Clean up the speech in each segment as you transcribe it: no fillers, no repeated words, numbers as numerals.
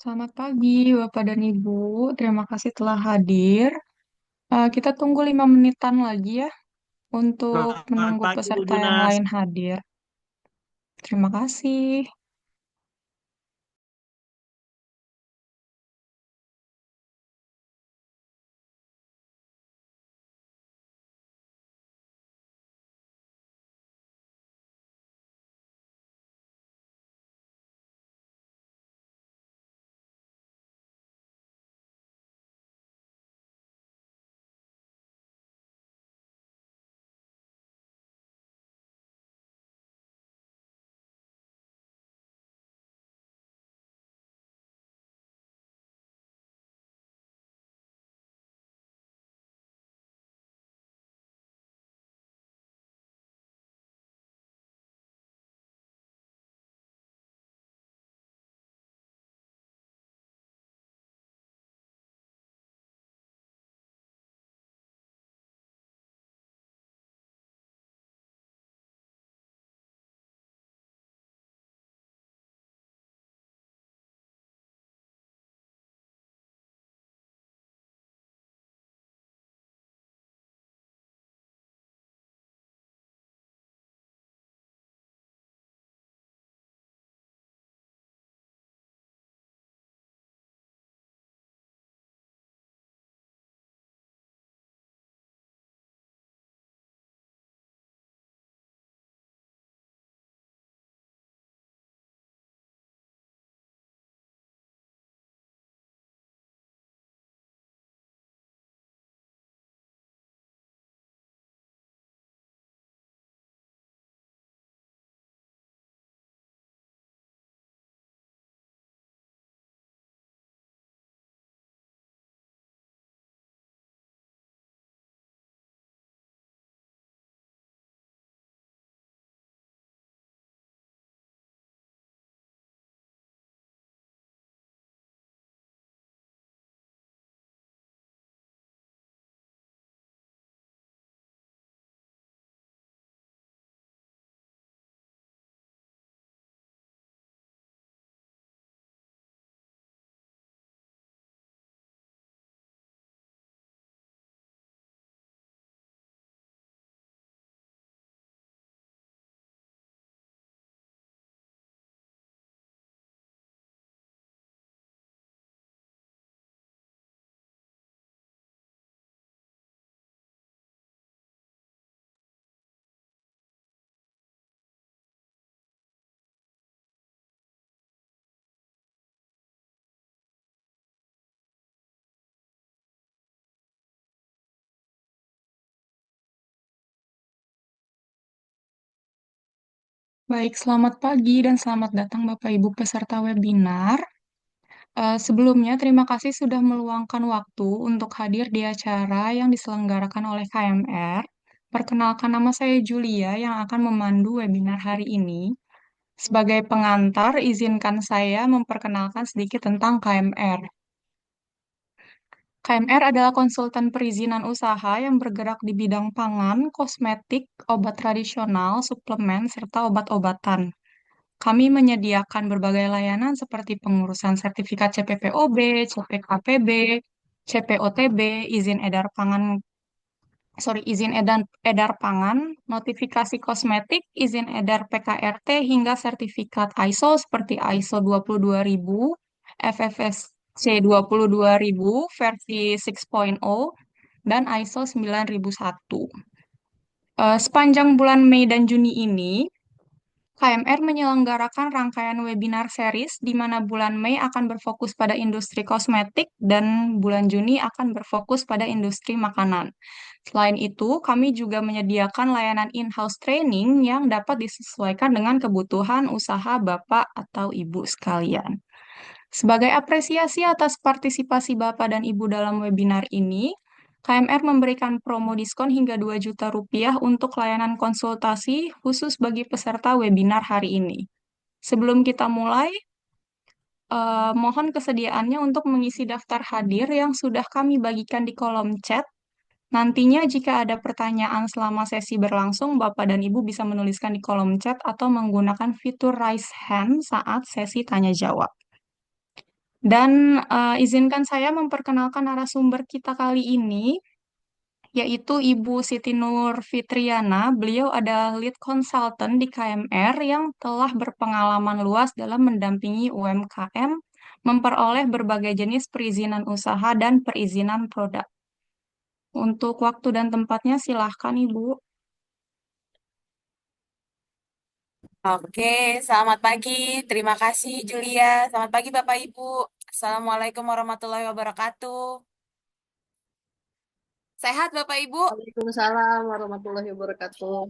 Selamat pagi, Bapak dan Ibu. Terima kasih telah hadir. Kita tunggu 5 menitan lagi ya untuk Selamat menunggu pagi, Bu peserta yang Junas. lain hadir. Terima kasih. Baik, selamat pagi dan selamat datang Bapak Ibu peserta webinar. Sebelumnya, terima kasih sudah meluangkan waktu untuk hadir di acara yang diselenggarakan oleh KMR. Perkenalkan, nama saya Julia yang akan memandu webinar hari ini. Sebagai pengantar, izinkan saya memperkenalkan sedikit tentang KMR. KMR adalah konsultan perizinan usaha yang bergerak di bidang pangan, kosmetik, obat tradisional, suplemen, serta obat-obatan. Kami menyediakan berbagai layanan seperti pengurusan sertifikat CPPOB, CPKPB, CPOTB, izin edar pangan, izin edar pangan, notifikasi kosmetik, izin edar PKRT, hingga sertifikat ISO seperti ISO 22000, FFSC 22000 versi 6.0, dan ISO 9001. Sepanjang bulan Mei dan Juni ini, KMR menyelenggarakan rangkaian webinar series di mana bulan Mei akan berfokus pada industri kosmetik dan bulan Juni akan berfokus pada industri makanan. Selain itu, kami juga menyediakan layanan in-house training yang dapat disesuaikan dengan kebutuhan usaha Bapak atau Ibu sekalian. Sebagai apresiasi atas partisipasi Bapak dan Ibu dalam webinar ini, KMR memberikan promo diskon hingga 2 juta rupiah untuk layanan konsultasi khusus bagi peserta webinar hari ini. Sebelum kita mulai, mohon kesediaannya untuk mengisi daftar hadir yang sudah kami bagikan di kolom chat. Nantinya jika ada pertanyaan selama sesi berlangsung, Bapak dan Ibu bisa menuliskan di kolom chat atau menggunakan fitur raise hand saat sesi tanya jawab. Dan izinkan saya memperkenalkan narasumber kita kali ini, yaitu Ibu Siti Nur Fitriana. Beliau adalah lead consultant di KMR yang telah berpengalaman luas dalam mendampingi UMKM memperoleh berbagai jenis perizinan usaha dan perizinan produk. Untuk waktu dan tempatnya silahkan Ibu. Oke, selamat pagi. Terima kasih Julia. Selamat pagi Bapak Ibu. Assalamualaikum warahmatullahi wabarakatuh. Sehat Bapak Ibu? Waalaikumsalam warahmatullahi wabarakatuh.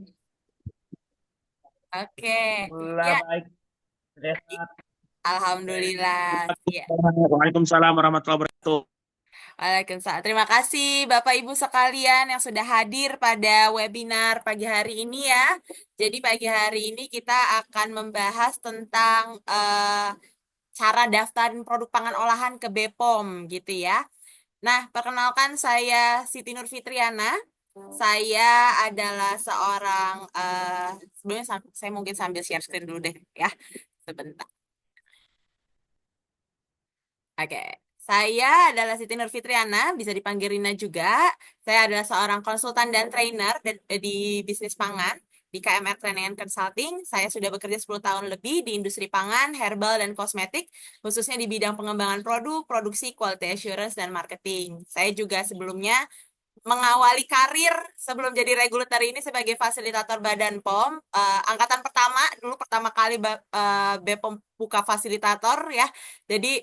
Oke. Alhamdulillah Ya, baik. Sehat. alhamdulillah. Ya. Waalaikumsalam warahmatullahi wabarakatuh. Waalaikumsalam. Terima kasih Bapak Ibu sekalian yang sudah hadir pada webinar pagi hari ini ya. Jadi pagi hari ini kita akan membahas tentang cara daftarin produk pangan olahan ke BPOM gitu ya. Nah, perkenalkan saya Siti Nur Fitriana. Saya adalah seorang sebelumnya saya mungkin sambil share screen dulu deh ya. Sebentar. Oke. Saya adalah Siti Nur Fitriana, bisa dipanggil Rina juga. Saya adalah seorang konsultan dan trainer di bisnis pangan di KMR Training and Consulting. Saya sudah bekerja 10 tahun lebih di industri pangan, herbal, dan kosmetik, khususnya di bidang pengembangan produk, produksi, quality assurance, dan marketing. Saya juga sebelumnya mengawali karir sebelum jadi regulator ini sebagai fasilitator Badan POM. Angkatan pertama, dulu pertama kali BPOM buka fasilitator ya. Jadi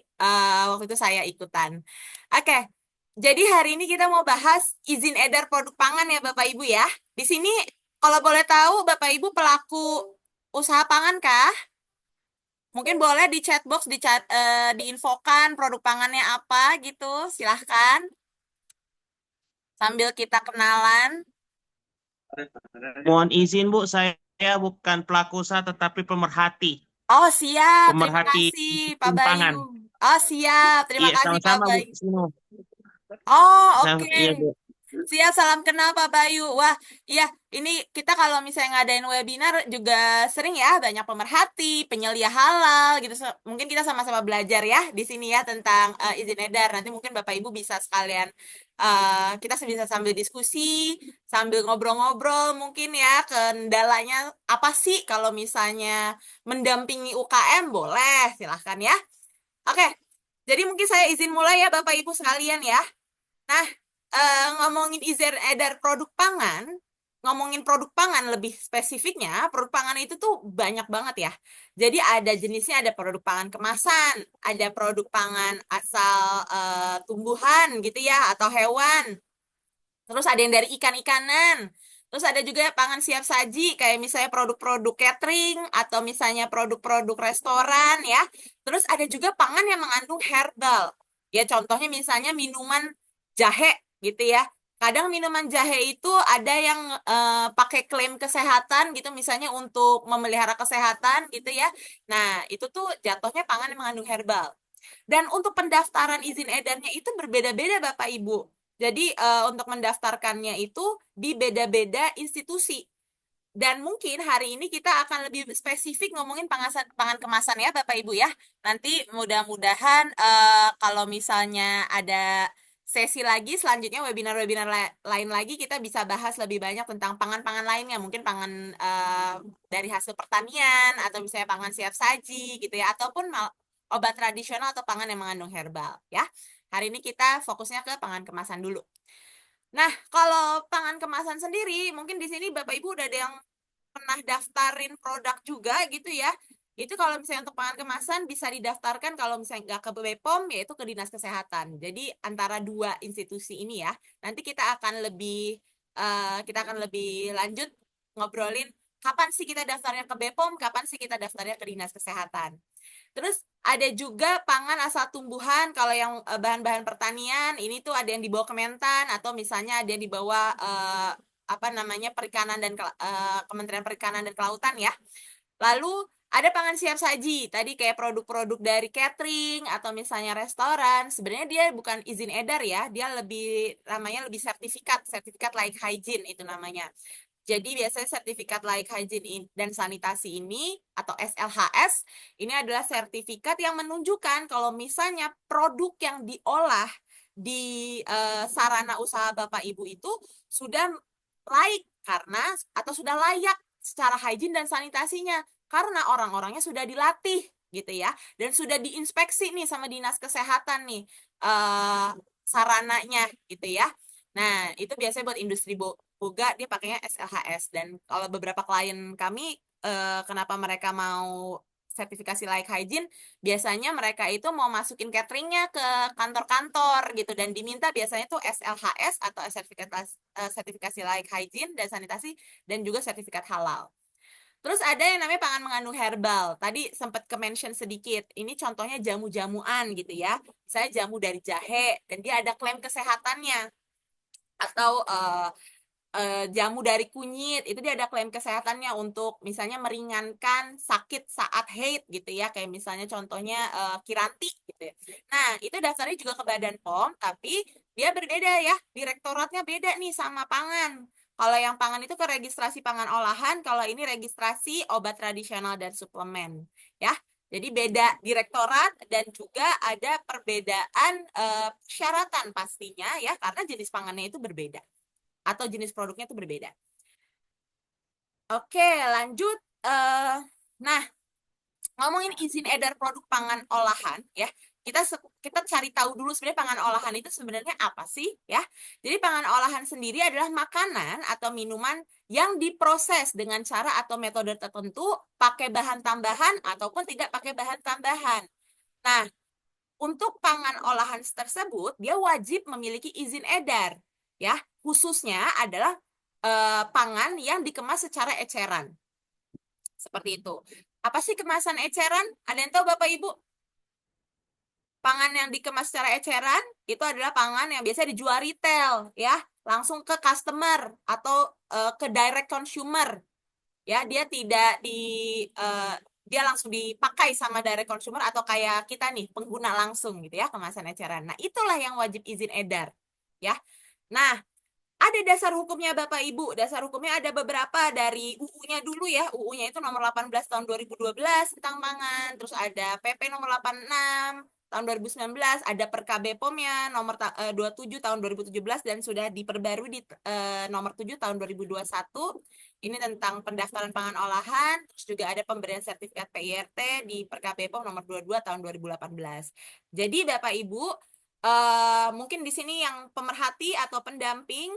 waktu itu saya ikutan. Oke, jadi hari ini kita mau bahas izin edar produk pangan ya Bapak Ibu ya. Di sini kalau boleh tahu Bapak Ibu pelaku usaha pangan kah? Mungkin boleh di chatbox diinfokan produk pangannya apa gitu. Silahkan sambil kita kenalan. Mohon izin Bu, saya bukan pelaku usaha tetapi pemerhati. Oh, siap. Terima Pemerhati kasih, Pak Bayu. pangan. Oh, siap. Terima Iya, kasih, Pak sama-sama Bu. Bayu. Sino. Oh, oke. Iya Bu. Siap, salam kenal Pak Bayu. Wah, iya, ini kita kalau misalnya ngadain webinar juga sering ya, banyak pemerhati, penyelia halal gitu. Mungkin kita sama-sama belajar ya di sini ya tentang izin edar. Nanti mungkin Bapak Ibu bisa sekalian kita bisa sambil diskusi, sambil ngobrol-ngobrol mungkin ya kendalanya apa sih kalau misalnya mendampingi UKM boleh, silahkan ya. Oke, jadi mungkin saya izin mulai ya Bapak Ibu sekalian ya. Nah, ngomongin izin edar produk pangan, ngomongin produk pangan lebih spesifiknya, produk pangan itu tuh banyak banget ya. Jadi ada jenisnya, ada produk pangan kemasan, ada produk pangan asal tumbuhan gitu ya, atau hewan. Terus ada yang dari ikan-ikanan. Terus ada juga pangan siap saji, kayak misalnya produk-produk catering, atau misalnya produk-produk restoran ya. Terus ada juga pangan yang mengandung herbal. Ya contohnya misalnya minuman jahe gitu ya. Kadang minuman jahe itu ada yang pakai klaim kesehatan gitu, misalnya untuk memelihara kesehatan gitu ya. Nah, itu tuh jatuhnya pangan yang mengandung herbal. Dan untuk pendaftaran izin edarnya itu berbeda-beda Bapak Ibu. Jadi untuk mendaftarkannya itu di beda-beda institusi. Dan mungkin hari ini kita akan lebih spesifik ngomongin pangan kemasan ya Bapak Ibu ya. Nanti mudah-mudahan kalau misalnya ada sesi lagi selanjutnya webinar-webinar lain lagi kita bisa bahas lebih banyak tentang pangan-pangan lainnya. Mungkin pangan dari hasil pertanian atau misalnya pangan siap saji gitu ya. Ataupun obat tradisional atau pangan yang mengandung herbal ya. Hari ini kita fokusnya ke pangan kemasan dulu. Nah, kalau pangan kemasan sendiri, mungkin di sini Bapak Ibu udah ada yang pernah daftarin produk juga gitu ya. Itu kalau misalnya untuk pangan kemasan bisa didaftarkan kalau misalnya nggak ke BPOM yaitu ke Dinas Kesehatan. Jadi antara dua institusi ini ya. Nanti kita akan lebih lanjut ngobrolin kapan sih kita daftarnya ke BPOM, kapan sih kita daftarnya ke Dinas Kesehatan. Terus ada juga pangan asal tumbuhan. Kalau yang bahan-bahan pertanian ini tuh ada yang dibawa Kementan atau misalnya ada yang dibawa apa namanya Perikanan dan Kementerian Perikanan dan Kelautan ya. Lalu ada pangan siap saji. Tadi kayak produk-produk dari catering atau misalnya restoran. Sebenarnya dia bukan izin edar ya. Dia lebih namanya lebih sertifikat, sertifikat like hygiene itu namanya. Jadi biasanya sertifikat layak hygiene dan sanitasi ini atau SLHS ini adalah sertifikat yang menunjukkan kalau misalnya produk yang diolah di sarana usaha Bapak Ibu itu sudah layak karena atau sudah layak secara hygiene dan sanitasinya karena orang-orangnya sudah dilatih gitu ya dan sudah diinspeksi nih sama dinas kesehatan nih sarananya gitu ya. Nah, itu biasanya buat industri boga dia pakainya SLHS dan kalau beberapa klien kami kenapa mereka mau sertifikasi layak hygiene, biasanya mereka itu mau masukin cateringnya ke kantor-kantor gitu dan diminta biasanya tuh SLHS atau sertifikasi layak hygiene dan sanitasi dan juga sertifikat halal. Terus ada yang namanya pangan mengandung herbal. Tadi sempat ke-mention sedikit. Ini contohnya jamu-jamuan gitu ya. Misalnya jamu dari jahe dan dia ada klaim kesehatannya. Atau jamu dari kunyit itu dia ada klaim kesehatannya untuk misalnya meringankan sakit saat haid gitu ya kayak misalnya contohnya Kiranti gitu ya. Nah itu daftarnya juga ke Badan POM tapi dia berbeda ya direktoratnya beda nih sama pangan. Kalau yang pangan itu ke registrasi pangan olahan, kalau ini registrasi obat tradisional dan suplemen ya. Jadi beda direktorat dan juga ada perbedaan persyaratan pastinya ya karena jenis pangannya itu berbeda atau jenis produknya itu berbeda. Oke, lanjut. Nah, ngomongin izin edar produk pangan olahan, ya. Kita cari tahu dulu sebenarnya pangan olahan itu sebenarnya apa sih, ya? Jadi pangan olahan sendiri adalah makanan atau minuman yang diproses dengan cara atau metode tertentu, pakai bahan tambahan ataupun tidak pakai bahan tambahan. Nah, untuk pangan olahan tersebut, dia wajib memiliki izin edar, ya. Khususnya adalah pangan yang dikemas secara eceran. Seperti itu. Apa sih kemasan eceran? Ada yang tahu Bapak Ibu? Pangan yang dikemas secara eceran itu adalah pangan yang biasa dijual retail, ya, langsung ke customer atau ke direct consumer. Ya, dia tidak dia langsung dipakai sama direct consumer atau kayak kita nih pengguna langsung gitu ya kemasan eceran. Nah, itulah yang wajib izin edar, ya. Nah, ada dasar hukumnya Bapak Ibu. Dasar hukumnya ada beberapa dari UU-nya dulu ya. UU-nya itu nomor 18 tahun 2012 tentang pangan. Terus ada PP nomor 86 tahun 2019. Ada Perkab POM-nya nomor 27 tahun 2017 dan sudah diperbarui di nomor 7 tahun 2021. Ini tentang pendaftaran pangan olahan. Terus juga ada pemberian sertifikat PIRT di Perkab POM nomor 22 tahun 2018. Jadi Bapak Ibu, mungkin di sini yang pemerhati atau pendamping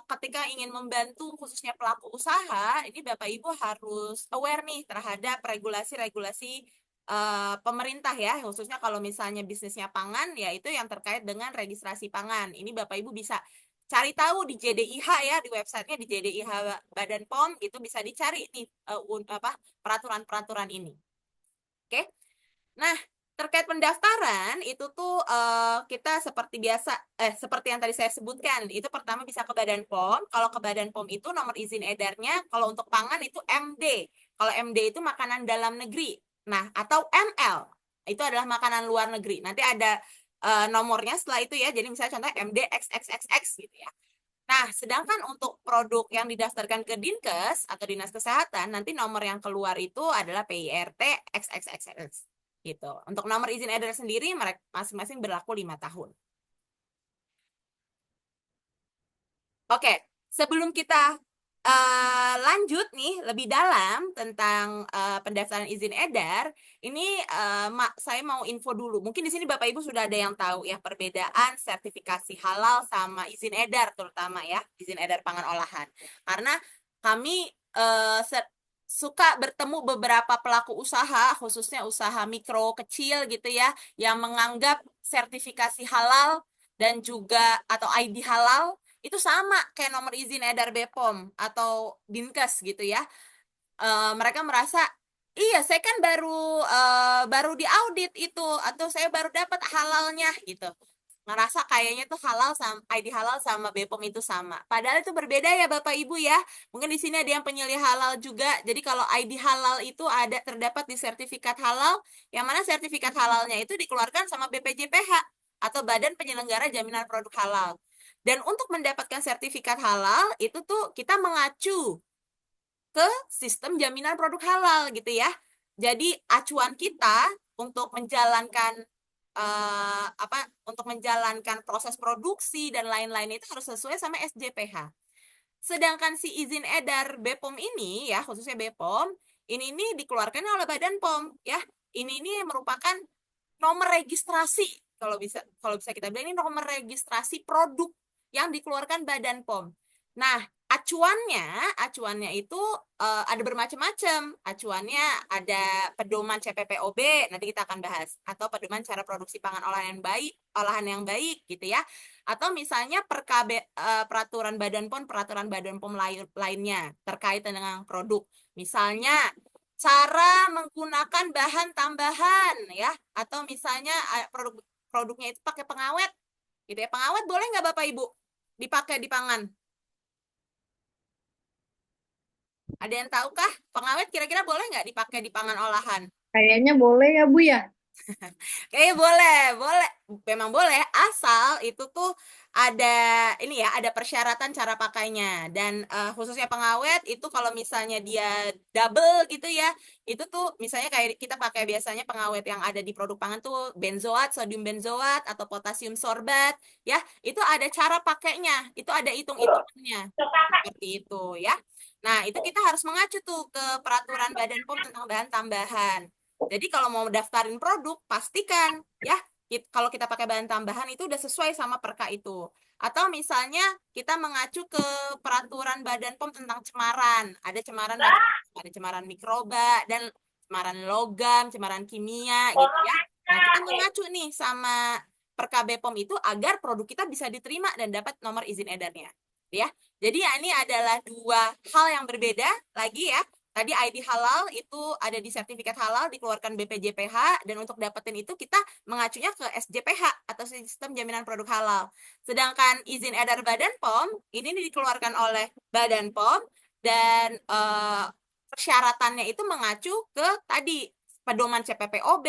ketika ingin membantu khususnya pelaku usaha, ini Bapak Ibu harus aware nih terhadap regulasi-regulasi pemerintah ya, khususnya kalau misalnya bisnisnya pangan, ya itu yang terkait dengan registrasi pangan. Ini Bapak Ibu bisa cari tahu di JDIH ya, di websitenya di JDIH Badan POM, itu bisa dicari nih peraturan-peraturan ini. Oke, nah terkait pendaftaran itu tuh kita seperti biasa seperti yang tadi saya sebutkan itu pertama bisa ke Badan POM. Kalau ke Badan POM itu nomor izin edarnya kalau untuk pangan itu MD. Kalau MD itu makanan dalam negeri. Nah, atau ML itu adalah makanan luar negeri. Nanti ada nomornya setelah itu ya. Jadi misalnya contohnya MD XXXX gitu ya. Nah, sedangkan untuk produk yang didaftarkan ke Dinkes atau Dinas Kesehatan, nanti nomor yang keluar itu adalah PIRT XXXX. Gitu. Untuk nomor izin edar sendiri mereka masing-masing berlaku 5 tahun. Oke, sebelum kita lanjut nih lebih dalam tentang pendaftaran izin edar, ini saya mau info dulu. Mungkin di sini Bapak Ibu sudah ada yang tahu ya perbedaan sertifikasi halal sama izin edar terutama ya, izin edar pangan olahan. Karena kami suka bertemu beberapa pelaku usaha, khususnya usaha mikro kecil gitu ya, yang menganggap sertifikasi halal dan juga atau ID halal itu sama kayak nomor izin edar BPOM atau Dinkes gitu ya. Mereka merasa, iya saya kan baru diaudit itu atau saya baru dapat halalnya gitu. Ngerasa kayaknya tuh halal sama ID halal sama BPOM itu sama. Padahal itu berbeda ya Bapak Ibu ya. Mungkin di sini ada yang penyelih halal juga. Jadi kalau ID halal itu ada terdapat di sertifikat halal, yang mana sertifikat halalnya itu dikeluarkan sama BPJPH atau Badan Penyelenggara Jaminan Produk Halal. Dan untuk mendapatkan sertifikat halal itu tuh kita mengacu ke sistem jaminan produk halal gitu ya. Jadi acuan kita untuk menjalankan untuk menjalankan proses produksi dan lain-lain itu harus sesuai sama SJPH. Sedangkan si izin edar BPOM ini ya, khususnya BPOM, ini dikeluarkan oleh Badan POM ya. Ini merupakan nomor registrasi, kalau bisa kita bilang ini nomor registrasi produk yang dikeluarkan Badan POM. Nah, acuannya itu ada bermacam-macam. Acuannya ada pedoman CPPOB, nanti kita akan bahas, atau pedoman cara produksi pangan olahan yang baik gitu ya. Atau misalnya peraturan Badan POM lainnya terkait dengan produk. Misalnya cara menggunakan bahan tambahan ya, atau misalnya produknya itu pakai pengawet gitu ya. Pengawet boleh nggak Bapak Ibu dipakai di pangan? Ada yang tahukah pengawet kira-kira boleh nggak dipakai di pangan olahan? Kayaknya boleh ya Bu ya? Kayaknya boleh, memang boleh, asal itu tuh ada ini ya, ada persyaratan cara pakainya. Dan khususnya pengawet itu kalau misalnya dia double gitu ya, itu tuh misalnya kayak kita pakai biasanya pengawet yang ada di produk pangan tuh benzoat, sodium benzoat atau potasium sorbat ya, itu ada cara pakainya, itu ada hitung-hitungannya seperti itu ya. Nah, itu kita harus mengacu tuh ke peraturan Badan POM tentang bahan tambahan. Jadi kalau mau daftarin produk, pastikan ya kalau kita pakai bahan tambahan itu udah sesuai sama perka itu. Atau misalnya kita mengacu ke peraturan Badan POM tentang cemaran. Ada cemaran macam ada cemaran mikroba dan cemaran logam, cemaran kimia gitu ya. Nah, kita mengacu nih sama perka BPOM itu agar produk kita bisa diterima dan dapat nomor izin edarnya. Ya. Jadi ya ini adalah dua hal yang berbeda lagi ya. Tadi ID halal itu ada di sertifikat halal dikeluarkan BPJPH, dan untuk dapetin itu kita mengacunya ke SJPH atau sistem jaminan produk halal. Sedangkan izin edar Badan POM ini dikeluarkan oleh Badan POM dan persyaratannya itu mengacu ke tadi pedoman CPPOB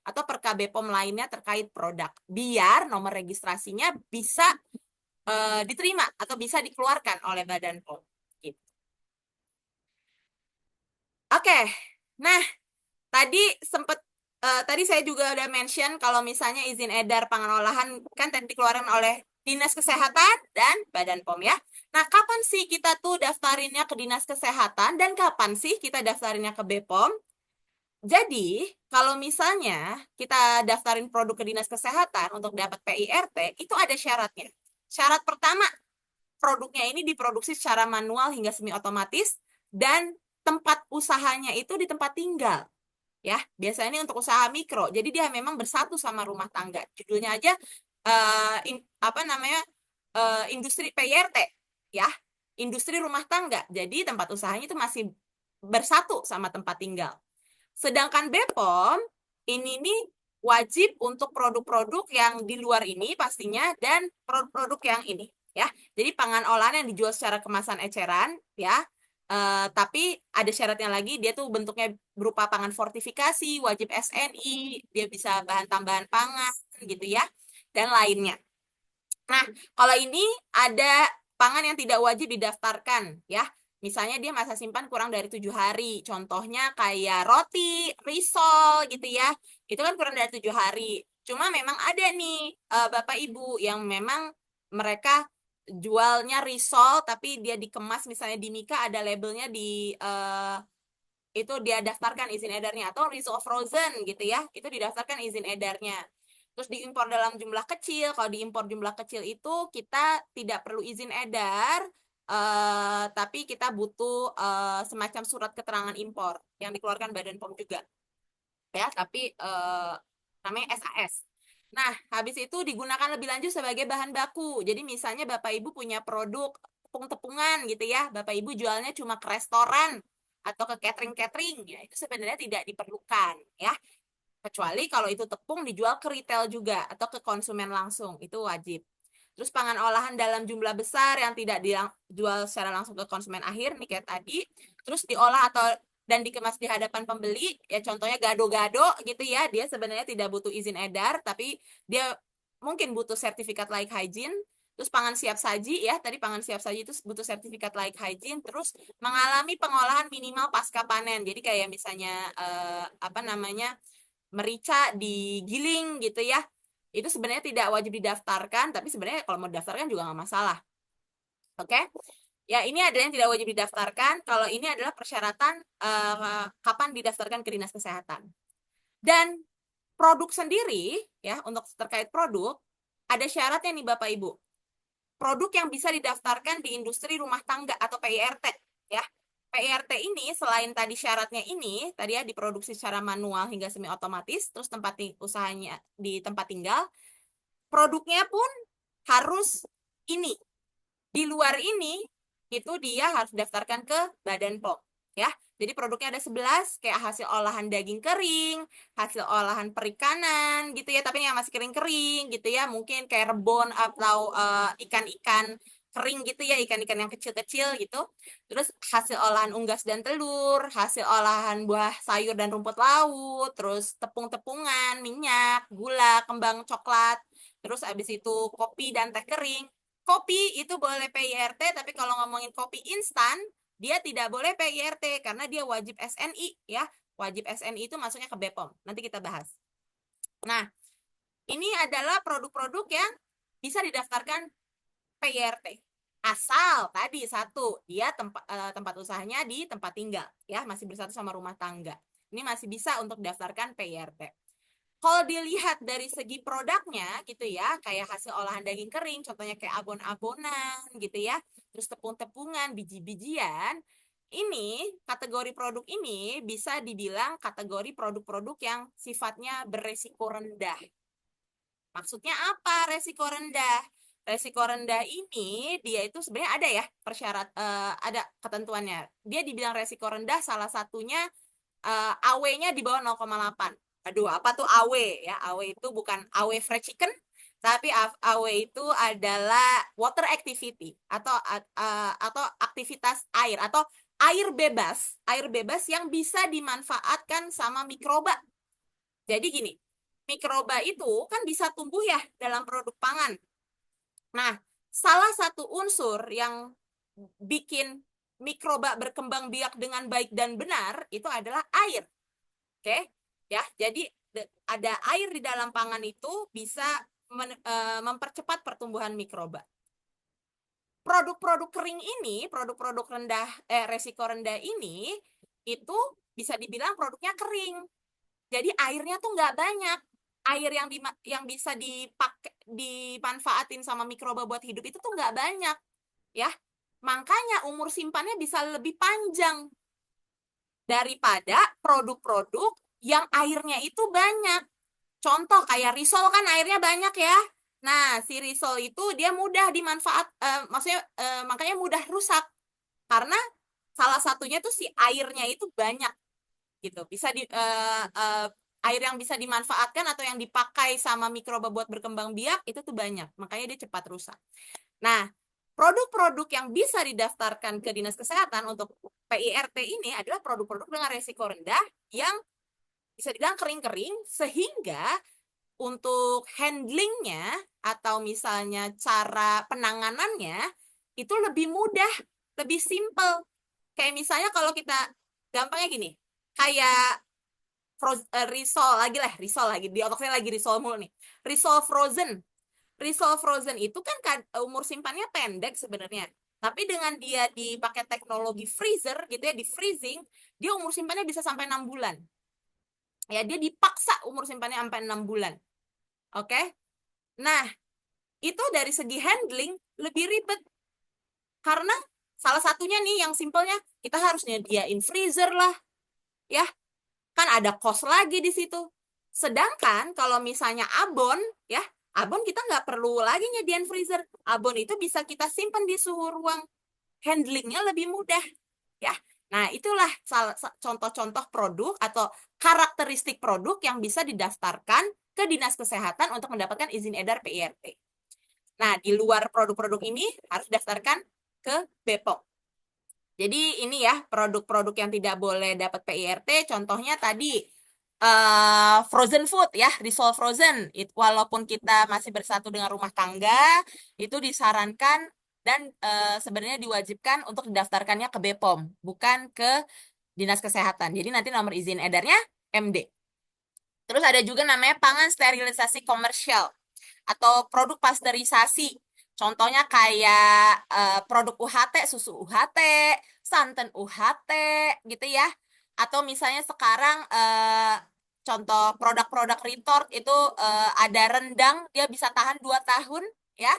atau perka BPOM lainnya terkait produk, biar nomor registrasinya bisa diterima atau bisa dikeluarkan oleh Badan POM. Gitu. Oke, nah tadi saya juga udah mention kalau misalnya izin edar pangan olahan kan tadi dikeluarkan oleh Dinas Kesehatan dan Badan POM ya. Nah, kapan sih kita tuh daftarinnya ke Dinas Kesehatan dan kapan sih kita daftarinnya ke BPOM? Jadi, kalau misalnya kita daftarin produk ke Dinas Kesehatan untuk dapat PIRT, itu ada syaratnya. Syarat pertama, produknya ini diproduksi secara manual hingga semi otomatis dan tempat usahanya itu di tempat tinggal. Ya, biasanya ini untuk usaha mikro. Jadi dia memang bersatu sama rumah tangga. Judulnya aja industri PIRT ya. Industri rumah tangga. Jadi tempat usahanya itu masih bersatu sama tempat tinggal. Sedangkan BPOM ini nih wajib untuk produk-produk yang di luar ini pastinya dan produk-produk yang ini ya. Jadi pangan olahan yang dijual secara kemasan eceran ya. Tapi ada syaratnya lagi, dia tuh bentuknya berupa pangan fortifikasi, wajib SNI, dia bisa bahan tambahan pangan gitu ya, dan lainnya. Nah, kalau ini ada pangan yang tidak wajib didaftarkan ya. Misalnya dia masa simpan kurang dari 7 hari. Contohnya kayak roti, risol gitu ya. Itu kan kurang dari 7 hari. Cuma memang ada nih Bapak Ibu yang memang mereka jualnya risol tapi dia dikemas misalnya di Mika ada labelnya di itu dia daftarkan izin edarnya, atau risol frozen gitu ya, itu didaftarkan izin edarnya. Terus diimpor dalam jumlah kecil. Kalau diimpor jumlah kecil itu kita tidak perlu izin edar, tapi kita butuh semacam surat keterangan impor yang dikeluarkan Badan POM juga ya, tapi namanya SAS. Nah, habis itu digunakan lebih lanjut sebagai bahan baku. Jadi misalnya Bapak Ibu punya produk tepung-tepungan gitu ya, Bapak Ibu jualnya cuma ke restoran atau ke catering-catering, ya itu sebenarnya tidak diperlukan ya. Kecuali kalau itu tepung dijual ke retail juga atau ke konsumen langsung, itu wajib. Terus pangan olahan dalam jumlah besar yang tidak dijual secara langsung ke konsumen akhir, nih kayak tadi, terus diolah dan dikemas di hadapan pembeli, ya contohnya gado-gado gitu ya, dia sebenarnya tidak butuh izin edar, tapi dia mungkin butuh sertifikat like hygiene, Terus pangan siap saji ya, tadi pangan siap saji itu butuh sertifikat layak hygiene, terus mengalami pengolahan minimal pasca panen. Jadi kayak misalnya apa namanya? Merica digiling gitu ya. Itu sebenarnya tidak wajib didaftarkan, tapi sebenarnya kalau mau didaftarkan juga nggak masalah. Oke? Ya, ini adalah yang tidak wajib didaftarkan. Kalau ini adalah persyaratan kapan didaftarkan ke Dinas Kesehatan. Dan produk sendiri ya, untuk terkait produk ada syaratnya nih Bapak Ibu. Produk yang bisa didaftarkan di industri rumah tangga atau PIRT ya. PIRT ini selain tadi syaratnya ini, tadi ya diproduksi secara manual hingga semi otomatis, terus tempat usahanya di tempat tinggal, produknya pun harus ini. Di luar ini itu dia harus daftarkan ke Badan POM ya. Jadi produknya ada 11 kayak hasil olahan daging kering, hasil olahan perikanan gitu ya, tapi yang masih kering-kering gitu ya, mungkin kayak rebon atau ikan-ikan kering gitu ya, ikan-ikan yang kecil-kecil gitu. Terus hasil olahan unggas dan telur, hasil olahan buah sayur dan rumput laut, terus tepung-tepungan, minyak, gula, kembang coklat, terus habis itu kopi dan teh kering. Kopi itu boleh PIRT, tapi kalau ngomongin kopi instan, dia tidak boleh PIRT karena dia wajib SNI ya. Wajib SNI itu masuknya ke BPOM. Nanti kita bahas. Nah, ini adalah produk-produk yang bisa didaftarkan PIRT. Asal tadi satu, dia tempat usahanya di tempat tinggal ya, masih bersatu sama rumah tangga. Ini masih bisa untuk daftarkan PIRT. Kalau dilihat dari segi produknya gitu ya, kayak hasil olahan daging kering, contohnya kayak abon-abonan gitu ya, terus tepung-tepungan, biji-bijian, ini kategori produk ini bisa dibilang kategori produk-produk yang sifatnya beresiko rendah. Maksudnya apa resiko rendah? Resiko rendah ini dia itu sebenarnya ada ya ada ketentuannya. Dia dibilang resiko rendah salah satunya AW-nya di bawah 0,8. Aduh, apa tuh AW ya? AW itu bukan AW fried chicken, tapi AW itu adalah water activity atau aktivitas air atau air bebas yang bisa dimanfaatkan sama mikroba. Jadi gini, mikroba itu kan bisa tumbuh ya dalam produk pangan. Nah, salah satu unsur yang bikin mikroba berkembang biak dengan baik dan benar itu adalah air. Oke, ya. Jadi ada air di dalam pangan itu bisa mempercepat pertumbuhan mikroba. Produk-produk kering ini, produk-produk resiko rendah ini itu bisa dibilang produknya kering. Jadi airnya tuh nggak banyak. Air yang bisa dimanfaatin sama mikroba buat hidup itu tuh nggak banyak, ya. Makanya umur simpannya bisa lebih panjang daripada produk-produk yang airnya itu banyak. Contoh kayak risol kan airnya banyak ya. Nah, si risol itu dia mudah makanya mudah rusak karena salah satunya tuh si airnya itu banyak gitu. Bisa air yang bisa dimanfaatkan atau yang dipakai sama mikroba buat berkembang biak itu tuh banyak, makanya dia cepat rusak. Nah, produk-produk yang bisa didaftarkan ke Dinas Kesehatan untuk PIRT ini adalah produk-produk dengan resiko rendah yang bisa dibilang kering-kering, sehingga untuk handlingnya atau misalnya cara penanganannya itu lebih mudah, lebih simple. Kayak misalnya kalau kita gampangnya gini, kayak risol lagi di otak saya lagi risol mulu nih. Risol frozen itu kan umur simpannya pendek sebenarnya, tapi dengan dia dipakai teknologi freezer gitu ya, di freezing, dia umur simpannya bisa sampai 6 bulan ya. Dia dipaksa umur simpannya sampai 6 bulan. Oke, nah itu dari segi handling lebih ribet karena salah satunya nih yang simpelnya kita harus nyediain freezer lah ya, kan ada cost lagi di situ. Sedangkan kalau misalnya abon ya, abon kita nggak perlu lagi nyediain freezer. Abon itu bisa kita simpan di suhu ruang. Handlingnya lebih mudah ya. Nah, itulah contoh-contoh produk atau karakteristik produk yang bisa didaftarkan ke Dinas Kesehatan untuk mendapatkan izin edar PIRT. Nah, di luar produk-produk ini harus didaftarkan ke BPOM. Jadi ini ya produk-produk yang tidak boleh dapat PIRT, contohnya tadi frozen food ya, risol frozen. Walaupun kita masih bersatu dengan rumah tangga, itu disarankan dan sebenarnya diwajibkan untuk didaftarkannya ke BPOM, bukan ke Dinas Kesehatan. Jadi nanti nomor izin edarnya MD. Terus ada juga namanya pangan sterilisasi komersial atau produk pasteurisasi. Contohnya kayak produk UHT, susu UHT, santan UHT gitu ya. Atau misalnya sekarang contoh produk-produk retort itu ada rendang, dia bisa tahan 2 tahun ya.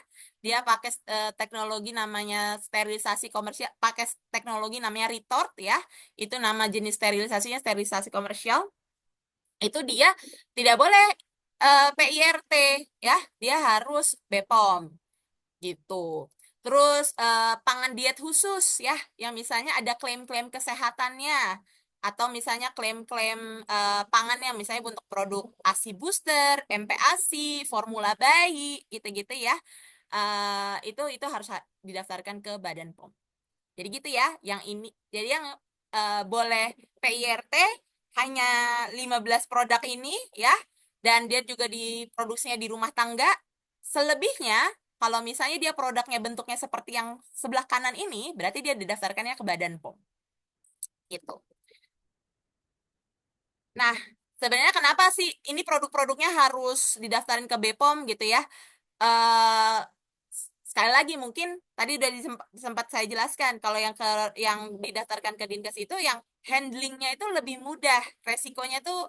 Dia pakai teknologi namanya sterilisasi komersial, pakai teknologi namanya retort ya. Itu nama jenis sterilisasinya sterilisasi komersial. Itu dia tidak boleh PIRT ya, dia harus BPOM gitu. Terus pangan diet khusus ya, yang misalnya ada klaim-klaim kesehatannya atau misalnya klaim-klaim pangannya misalnya untuk produk ASI booster, MPASI, formula bayi gitu-gitu ya. Itu harus didaftarkan ke Badan POM. Jadi gitu ya, yang ini. Jadi yang boleh PIRT hanya 15 produk ini ya, dan dia juga diproduksinya di rumah tangga. Selebihnya, kalau misalnya dia produknya bentuknya seperti yang sebelah kanan ini, berarti dia didaftarkannya ke Badan POM. Gitu. Nah, sebenarnya kenapa sih ini produk-produknya harus didaftarin ke BPOM gitu ya? eh Sekali lagi mungkin tadi udah sempat saya jelaskan kalau yang didaftarkan ke Dinkes itu yang handlingnya itu lebih mudah, resikonya tuh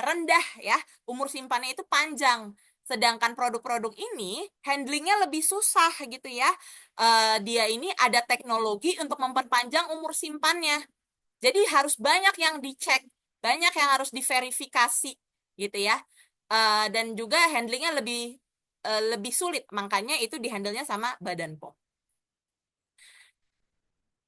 rendah ya, umur simpannya itu panjang. Sedangkan produk-produk ini handlingnya lebih susah gitu ya. Dia ini ada teknologi untuk memperpanjang umur simpannya. Jadi harus banyak yang dicek, banyak yang harus diverifikasi gitu ya. Dan juga handlingnya lebih sulit, makanya itu dihandlenya sama Badan POM.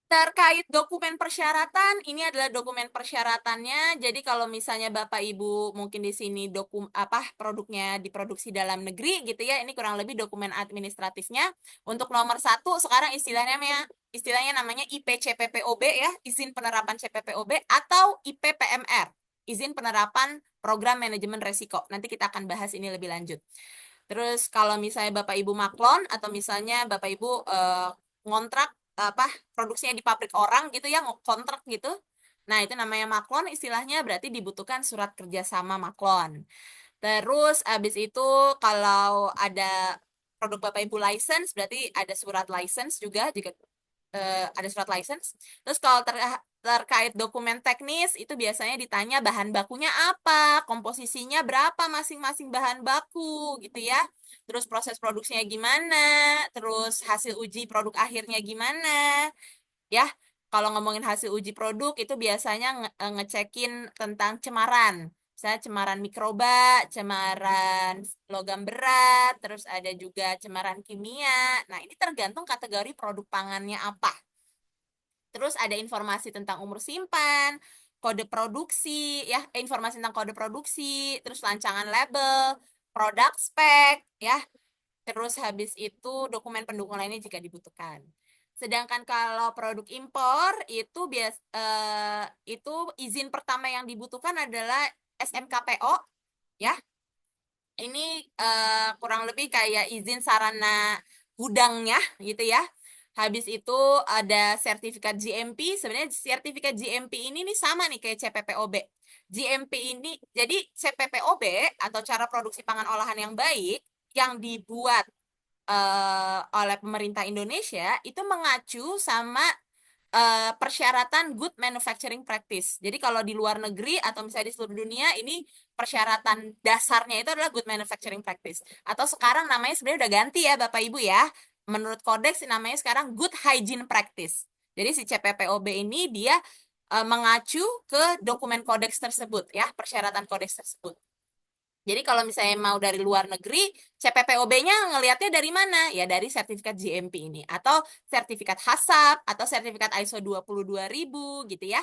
Terkait dokumen persyaratan, ini adalah dokumen persyaratannya. Jadi kalau misalnya Bapak Ibu mungkin di sini produknya diproduksi dalam negeri gitu ya, ini kurang lebih dokumen administratifnya. Untuk nomor 1 sekarang istilahnya namanya IPCPPOB ya, izin penerapan CPPOB atau IPPMR, izin penerapan program manajemen resiko. Nanti kita akan bahas ini lebih lanjut. Terus kalau misalnya Bapak Ibu maklon atau misalnya Bapak Ibu ngontrak produksinya di pabrik orang gitu ya, kontrak gitu. Nah, itu namanya maklon, istilahnya berarti dibutuhkan surat kerjasama maklon. Terus habis itu kalau ada produk Bapak Ibu license, berarti ada surat license juga jika ada surat license. Terus kalau terkait dokumen teknis itu biasanya ditanya bahan bakunya apa, komposisinya berapa masing-masing bahan baku gitu ya. Terus proses produksinya gimana, terus hasil uji produk akhirnya gimana. Ya, kalau ngomongin hasil uji produk itu biasanya ngecekin tentang cemaran. Misalnya cemaran mikroba, cemaran logam berat, terus ada juga cemaran kimia. Nah, ini tergantung kategori produk pangannya apa. Terus ada informasi tentang umur simpan, kode produksi, ya, informasi tentang kode produksi, terus rancangan label, produk spek, ya. Terus habis itu dokumen pendukung lainnya jika dibutuhkan. Sedangkan kalau produk impor itu izin pertama yang dibutuhkan adalah SMKPO ya. Ini kurang lebih kayak izin sarana gudangnya gitu ya. Habis itu ada sertifikat GMP. Sebenarnya sertifikat GMP ini nih sama nih kayak CPPOB. GMP ini jadi CPPOB atau cara produksi pangan olahan yang baik yang dibuat oleh pemerintah Indonesia itu mengacu sama persyaratan good manufacturing practice. Jadi kalau di luar negeri atau misalnya di seluruh dunia ini persyaratan dasarnya itu adalah good manufacturing practice. Atau sekarang namanya sebenarnya udah ganti ya Bapak Ibu ya. Menurut kodeks namanya sekarang good hygiene practice. Jadi si CPPOB ini dia mengacu ke dokumen kodeks tersebut ya, persyaratan kodeks tersebut. Jadi kalau misalnya mau dari luar negeri, CPPOB-nya ngelihatnya dari mana? Ya dari sertifikat GMP ini. Atau sertifikat HACCP, atau sertifikat ISO 22000 gitu ya.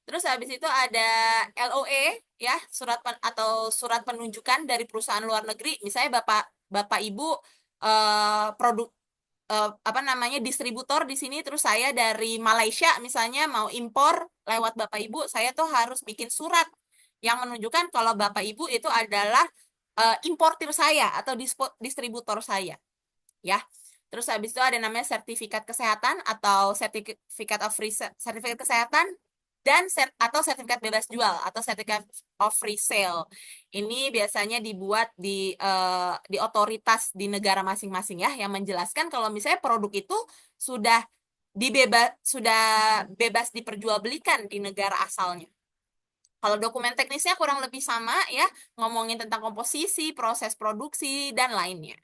Terus habis itu ada LOE, ya, surat penunjukan dari perusahaan luar negeri. Misalnya Bapak Ibu produk distributor di sini, terus saya dari Malaysia misalnya mau impor lewat Bapak Ibu, saya tuh harus bikin surat yang menunjukkan kalau Bapak Ibu itu adalah importir saya atau distributor saya, ya. Terus habis itu ada namanya sertifikat kesehatan atau sertifikat of sertifikat kesehatan dan atau sertifikat bebas jual atau sertifikat of resale. Ini biasanya dibuat di otoritas di negara masing-masing ya, yang menjelaskan kalau misalnya produk itu sudah sudah bebas diperjualbelikan di negara asalnya. Kalau dokumen teknisnya kurang lebih sama ya, ngomongin tentang komposisi, proses produksi, dan lainnya.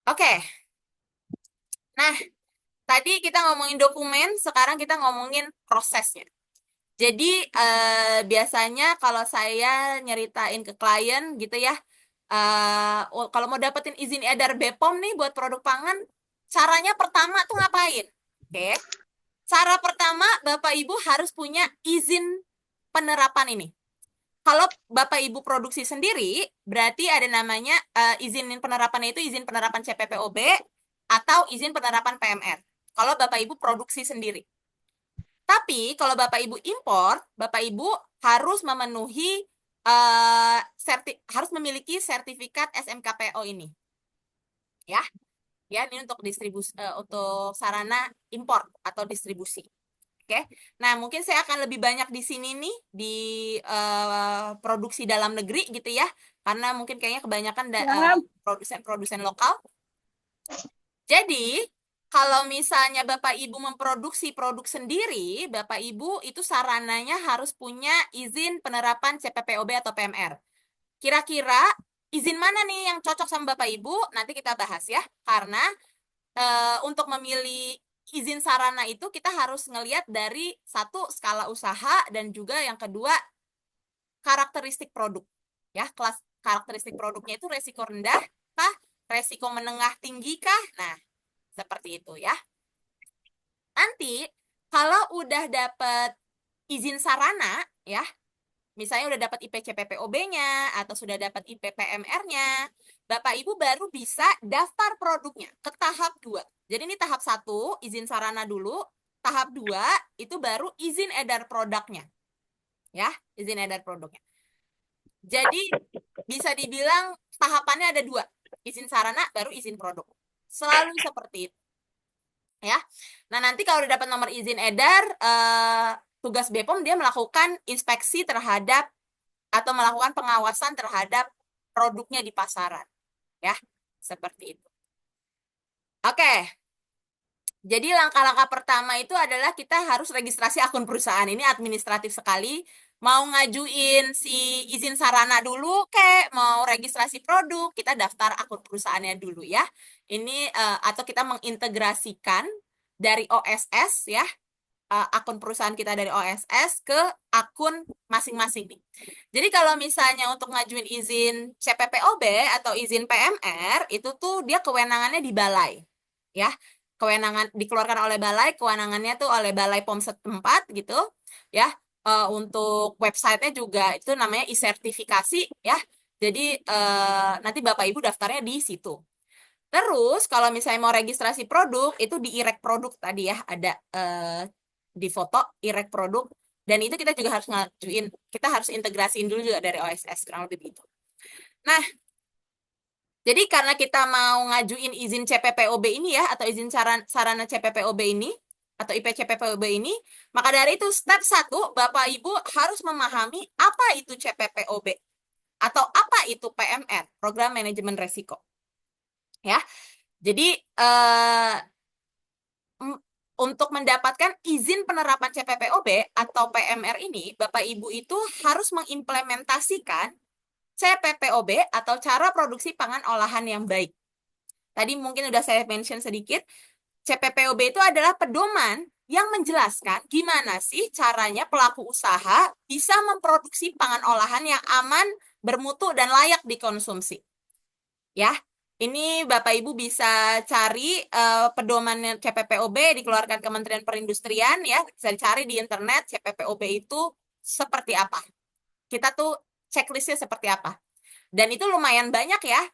Oke. Nah, tadi kita ngomongin dokumen, sekarang kita ngomongin prosesnya. Jadi biasanya kalau saya nyeritain ke klien gitu ya, kalau mau dapetin izin edar BPOM nih buat produk pangan, caranya pertama tuh ngapain? Oke. Cara pertama, Bapak Ibu harus punya izin penerapan ini. Kalau Bapak Ibu produksi sendiri, berarti ada namanya izin penerapannya itu izin penerapan CPPOB atau izin penerapan PMR. Kalau Bapak Ibu produksi sendiri. Tapi kalau Bapak Ibu impor, Bapak Ibu harus memenuhi harus memiliki sertifikat SMKPO ini. Ya. Ya, ini untuk distribusi untuk sarana impor atau distribusi. Oke. Nah, mungkin saya akan lebih banyak di sini nih di produksi dalam negeri gitu ya. Karena mungkin kayaknya kebanyakan produsen-produsen lokal. Jadi, kalau misalnya Bapak Ibu memproduksi produk sendiri, Bapak Ibu itu sarananya harus punya izin penerapan CPPOB atau PMR. Kira-kira izin mana nih yang cocok sama Bapak Ibu? Nanti kita bahas ya. Karena untuk memilih izin sarana itu kita harus ngelihat dari satu skala usaha dan juga yang kedua karakteristik produk. Ya, kelas karakteristik produknya itu resiko rendah kah? Resiko menengah tinggi kah? Nah, seperti itu ya. Nanti kalau udah dapat izin sarana ya, misalnya udah dapat IPCPPOB-nya atau sudah dapat IPPMR-nya, Bapak Ibu baru bisa daftar produknya ke tahap 2. Jadi ini tahap 1, izin sarana dulu. Tahap 2, itu baru izin edar produknya. Ya, izin edar produknya. Jadi bisa dibilang tahapannya ada 2. Izin sarana, baru izin produk. Selalu seperti itu. Ya. Nah, nanti kalau udah dapat nomor izin edar, tugas BPOM dia melakukan inspeksi terhadap atau melakukan pengawasan terhadap produknya di pasaran. Ya, seperti itu. Oke. Jadi langkah-langkah pertama itu adalah kita harus registrasi akun perusahaan. Ini administratif sekali. Mau ngajuin si izin sarana dulu, mau registrasi produk, kita daftar akun perusahaannya dulu ya. Ini atau kita mengintegrasikan dari OSS ya, akun perusahaan kita dari OSS ke akun masing-masing nih. Jadi kalau misalnya untuk ngajuin izin CPPOB atau izin PMR, itu tuh dia kewenangannya di balai. Ya, kewenangan dikeluarkan oleh balai, kewenangannya tuh oleh balai POM setempat gitu. Ya, untuk websitenya juga itu namanya e-sertifikasi ya. Jadi nanti Bapak Ibu daftarnya di situ. Terus kalau misalnya mau registrasi produk itu di IREK produk tadi ya, ada di foto IREK produk, dan itu kita juga harus ngajuin, kita harus integrasiin dulu juga dari OSS, kurang lebih begitu. Nah, jadi karena kita mau ngajuin izin CPPOB ini ya, atau izin sarana CPPOB ini atau IPCPPOB ini, maka dari itu step 1 Bapak Ibu harus memahami apa itu CPPOB atau apa itu PMR, Program Manajemen Resiko. Ya. Jadi untuk mendapatkan izin penerapan CPPOB atau PMR ini, Bapak Ibu itu harus mengimplementasikan CPPOB atau cara produksi pangan olahan yang baik. Tadi mungkin udah saya mention sedikit, CPPOB itu adalah pedoman yang menjelaskan gimana sih caranya pelaku usaha bisa memproduksi pangan olahan yang aman, bermutu, dan layak dikonsumsi. Ya, ini Bapak Ibu bisa cari pedoman CPPOB dikeluarkan Kementerian Perindustrian ya, bisa dicari di internet CPPOB itu seperti apa. Kita tuh checklistnya seperti apa. Dan itu lumayan banyak ya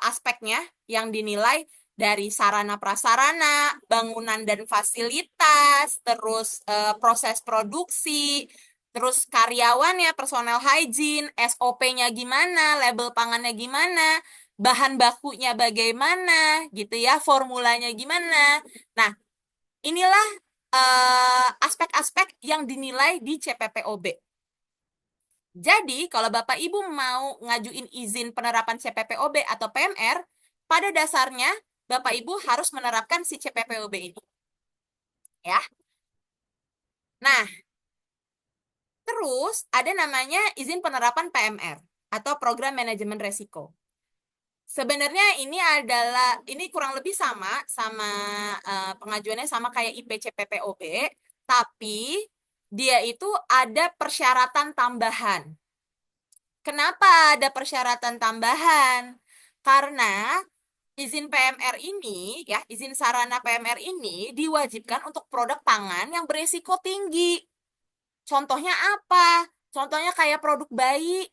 aspeknya yang dinilai dari sarana prasarana, bangunan dan fasilitas, terus proses produksi, Terus karyawannya, personal hygiene, SOP-nya gimana, label pangannya gimana, bahan bakunya bagaimana, gitu ya, formulanya gimana. Nah, inilah aspek-aspek yang dinilai di CPPOB. Jadi, kalau Bapak Ibu mau ngajuin izin penerapan CPPOB atau PMR, pada dasarnya Bapak Ibu harus menerapkan si CPPOB ini. Ya. Nah, terus ada namanya izin penerapan PMR atau program manajemen resiko. Sebenarnya ini kurang lebih sama pengajuannya sama kayak IPCPPOB, tapi dia itu ada persyaratan tambahan. Kenapa ada persyaratan tambahan? Karena izin PMR ini, ya, izin sarana PMR ini diwajibkan untuk produk pangan yang berisiko tinggi. Contohnya apa? Contohnya kayak produk bayi.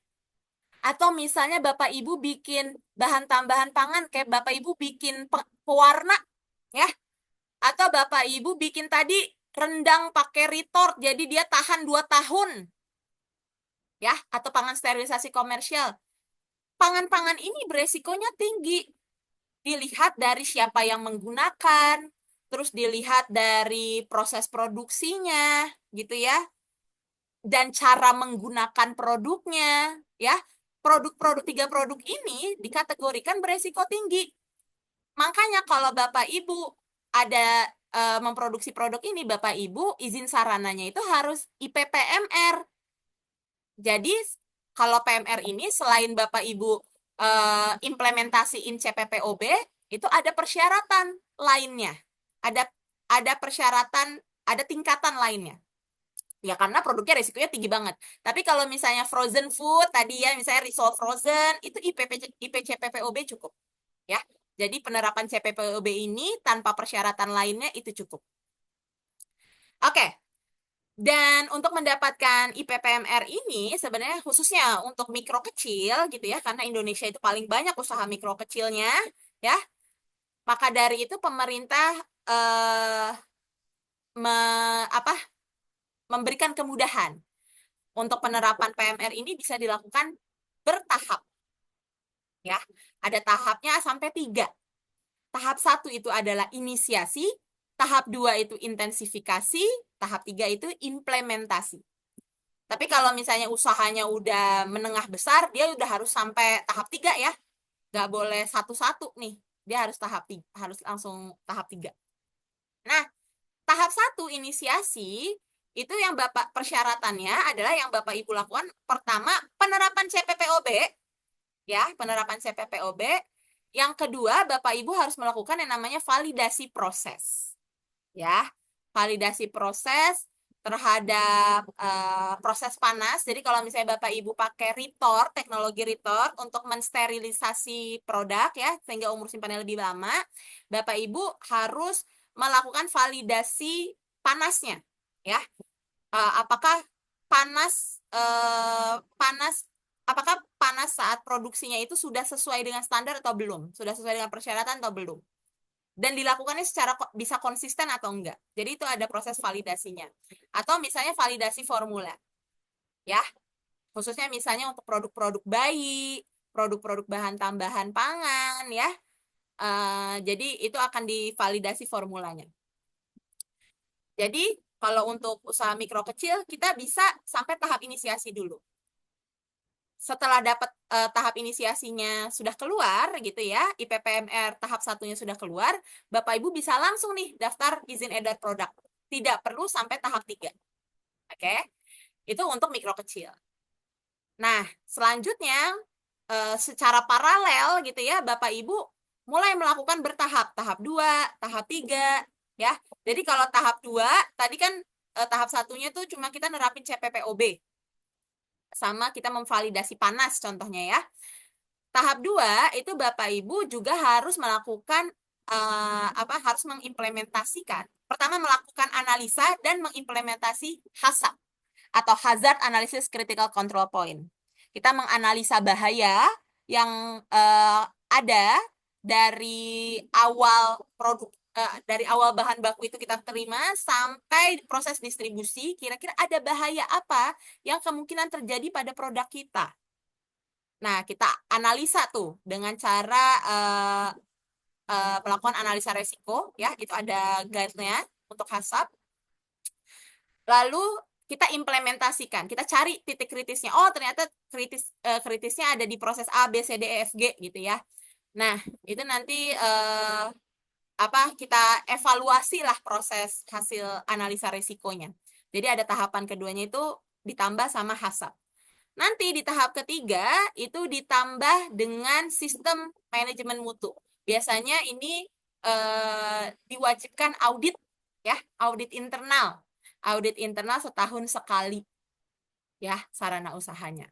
Atau misalnya Bapak Ibu bikin bahan tambahan pangan, kayak Bapak Ibu bikin pewarna, ya. Atau Bapak Ibu bikin tadi rendang pakai retort, jadi dia tahan 2 tahun. Ya, atau pangan sterilisasi komersial. Pangan-pangan ini beresikonya tinggi. Dilihat dari siapa yang menggunakan, terus dilihat dari proses produksinya, gitu ya. Dan cara menggunakan produknya, ya. Tiga produk ini dikategorikan beresiko tinggi. Makanya kalau Bapak Ibu ada memproduksi produk ini, Bapak Ibu izin sarananya itu harus IPPMR. Jadi kalau PMR ini selain Bapak Ibu implementasiin CPPOB, itu ada persyaratan lainnya. Ada persyaratan, ada tingkatan lainnya. Ya karena produknya resikonya tinggi banget. Tapi kalau misalnya frozen food tadi ya, misalnya risol frozen, itu IPCPPOB cukup. Ya. Jadi penerapan CPPOB ini tanpa persyaratan lainnya itu cukup. Oke. Dan untuk mendapatkan IPPMR ini sebenarnya khususnya untuk mikro kecil gitu ya, karena Indonesia itu paling banyak usaha mikro kecilnya, ya. Maka dari itu pemerintah memberikan kemudahan untuk penerapan PMR ini bisa dilakukan bertahap. Ya, ada tahapnya sampai 3. Tahap 1 itu adalah inisiasi, tahap 2 itu intensifikasi, tahap 3 itu implementasi. Tapi kalau misalnya usahanya udah menengah besar, dia udah harus sampai tahap 3 ya. Nggak boleh satu-satu nih. Dia harus harus langsung tahap 3. Nah, tahap 1 inisiasi itu yang Bapak persyaratannya adalah yang Bapak Ibu lakukan pertama penerapan CPPOB ya, penerapan CPPOB. Yang kedua, Bapak Ibu harus melakukan yang namanya validasi proses. Ya, validasi proses terhadap proses panas. Jadi kalau misalnya Bapak Ibu pakai retort, teknologi retort untuk mensterilisasi produk ya, sehingga umur simpannya lebih lama, Bapak Ibu harus melakukan validasi panasnya, ya. Apakah apakah panas saat produksinya itu sudah sesuai dengan standar atau belum? Sudah sesuai dengan persyaratan atau belum? Dan dilakukannya secara bisa konsisten atau enggak. Jadi itu ada proses validasinya. Atau misalnya validasi formula. Ya. Khususnya misalnya untuk produk-produk bayi, produk-produk bahan tambahan pangan ya. Jadi itu akan divalidasi formulanya. Jadi kalau untuk usaha mikro kecil kita bisa sampai tahap inisiasi dulu. Setelah dapat tahap inisiasinya sudah keluar gitu ya, IPPMR tahap 1-nya sudah keluar, Bapak Ibu bisa langsung nih daftar izin edar produk. Tidak perlu sampai tahap 3. Oke? Itu untuk mikro kecil. Nah, selanjutnya secara paralel gitu ya, Bapak Ibu mulai melakukan bertahap, tahap 2, tahap 3 ya. Jadi kalau tahap 2 tadi kan tahap 1-nya tuh cuma kita nerapin CPPOB. Sama kita memvalidasi panas contohnya ya. Tahap 2 itu Bapak Ibu juga harus melakukan harus mengimplementasikan. Pertama melakukan analisa dan mengimplementasi HACCP atau Hazard Analysis Critical Control Point. Kita menganalisa bahaya yang ada dari awal produk dari awal bahan baku itu kita terima sampai proses distribusi, kira-kira ada bahaya apa yang kemungkinan terjadi pada produk kita. Nah, kita analisa tuh dengan cara melakukan analisa resiko, ya, itu ada guide-nya untuk HACCP. Lalu kita implementasikan, kita cari titik kritisnya. Oh, ternyata kritisnya ada di proses A, B, C, D, E, F, G gitu ya. Nah, itu nanti kita evaluasi lah proses hasil analisa risikonya. Jadi ada tahapan keduanya itu ditambah sama HACCP. Nanti di tahap ketiga itu ditambah dengan sistem manajemen mutu. Biasanya ini diwajibkan audit, ya, audit internal. Audit internal setahun sekali, ya, sarana usahanya.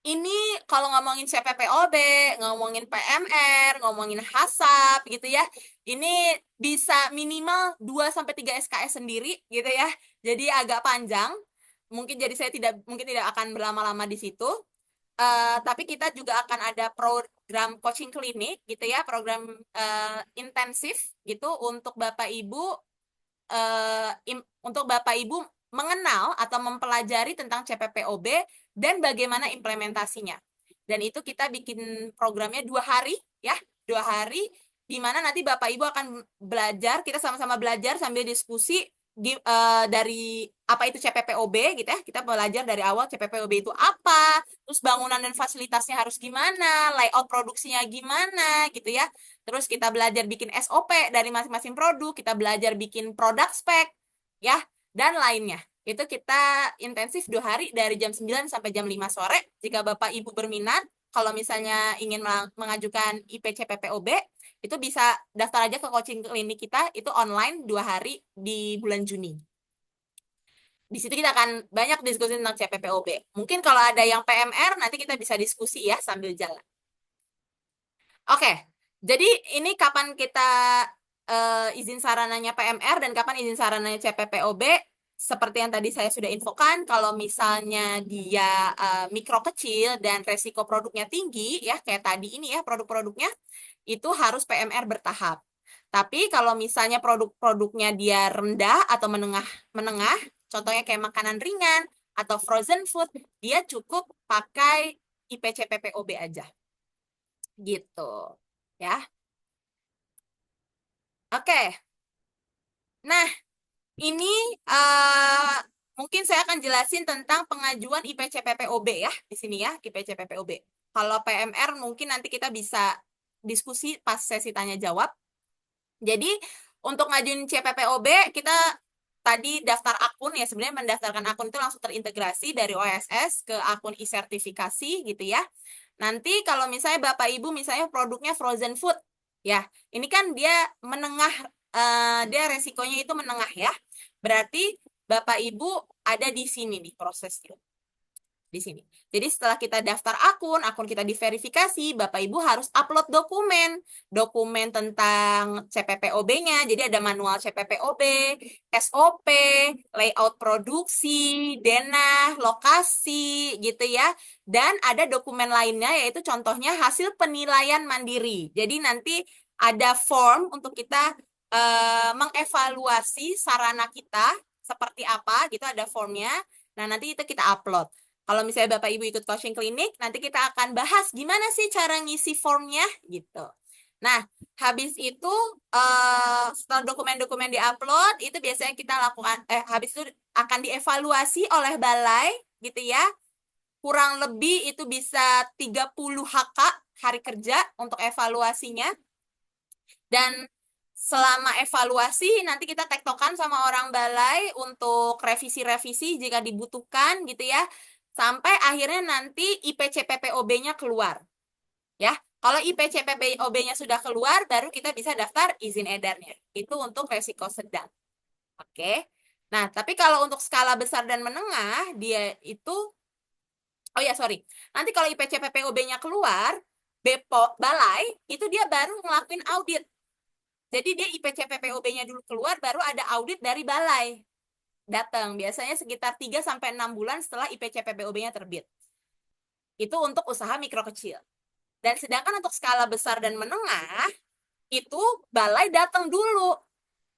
Ini kalau ngomongin CPPOB, ngomongin PMR, ngomongin HACCP gitu ya. Ini bisa minimal 2-3 SKS sendiri gitu ya. Jadi agak panjang. Mungkin jadi saya tidak akan berlama-lama di situ. Tapi kita juga akan ada program coaching klinik gitu ya, program intensif gitu untuk Bapak Ibu mengenal atau mempelajari tentang CPPOB dan bagaimana implementasinya. Dan itu kita bikin programnya 2 hari ya, 2 hari di mana nanti Bapak Ibu akan belajar, kita sama-sama belajar sambil diskusi dari apa itu CPPOB gitu ya. Kita belajar dari awal CPPOB itu apa, terus bangunan dan fasilitasnya harus gimana, layout produksinya gimana gitu ya. Terus kita belajar bikin SOP dari masing-masing produk, kita belajar bikin produk spek ya, dan lainnya. Itu kita intensif 2 hari dari jam 9 sampai jam 5 sore. Jika Bapak Ibu berminat, kalau misalnya ingin mengajukan IPCPPOB, itu bisa daftar aja ke coaching klinik kita, itu online 2 hari di bulan Juni. Di situ kita akan banyak diskusi tentang CPPOB. Mungkin kalau ada yang PMR, nanti kita bisa diskusi ya sambil jalan. Oke, jadi ini kapan kita izin sarananya PMR dan kapan izin sarananya CPPOB. Seperti yang tadi saya sudah infokan, kalau misalnya dia mikro kecil dan resiko produknya tinggi, ya kayak tadi ini ya produk-produknya, itu harus PMR bertahap. Tapi kalau misalnya produk-produknya dia rendah atau menengah, contohnya kayak makanan ringan atau frozen food, dia cukup pakai IPCPPOB aja. Gitu. Ya. Oke. Nah, ini mungkin saya akan jelasin tentang pengajuan IPCPPOB ya di sini ya, IPCPPOB. Kalau PMR mungkin nanti kita bisa diskusi pas sesi tanya jawab. Jadi untuk ngajuin CPPOB kita tadi daftar akun ya, sebenarnya mendaftarkan akun itu langsung terintegrasi dari OSS ke akun e-sertifikasi gitu ya. Nanti kalau misalnya Bapak Ibu misalnya produknya frozen food ya, ini kan dia menengah, dia resikonya itu menengah ya. Berarti Bapak Ibu ada di sini nih prosesnya. Di sini. Jadi setelah kita daftar akun kita diverifikasi, Bapak Ibu harus upload dokumen tentang CPPOB-nya. Jadi ada manual CPPOB, SOP, layout produksi, denah, lokasi gitu ya. Dan ada dokumen lainnya yaitu contohnya hasil penilaian mandiri. Jadi nanti ada form untuk kita mengevaluasi sarana kita seperti apa gitu, ada formnya. Nah, nanti itu kita upload. Kalau misalnya Bapak Ibu ikut coaching klinik, nanti kita akan bahas gimana sih cara ngisi formnya gitu. Nah, habis itu setelah dokumen-dokumen diupload, itu biasanya kita lakukan, habis itu akan dievaluasi oleh balai gitu ya. Kurang lebih itu bisa 30 HK hari kerja untuk evaluasinya. Dan selama evaluasi nanti kita tektokan sama orang balai untuk revisi-revisi jika dibutuhkan gitu ya. Sampai akhirnya nanti IPCPPOB-nya keluar. Ya, kalau IPCPPOB-nya sudah keluar, baru kita bisa daftar izin edarnya. Itu untuk resiko sedang. Oke. Nah, tapi kalau untuk skala besar dan menengah, dia itu, oh ya sorry, nanti kalau IPCPPOB-nya keluar, balai, itu dia baru ngelakuin audit. Jadi dia IPCPPOB-nya dulu keluar, baru ada audit dari balai. Datang, biasanya sekitar 3-6 bulan setelah IPCPPOB-nya terbit. Itu untuk usaha mikro kecil. Dan sedangkan untuk skala besar dan menengah, itu balai datang dulu.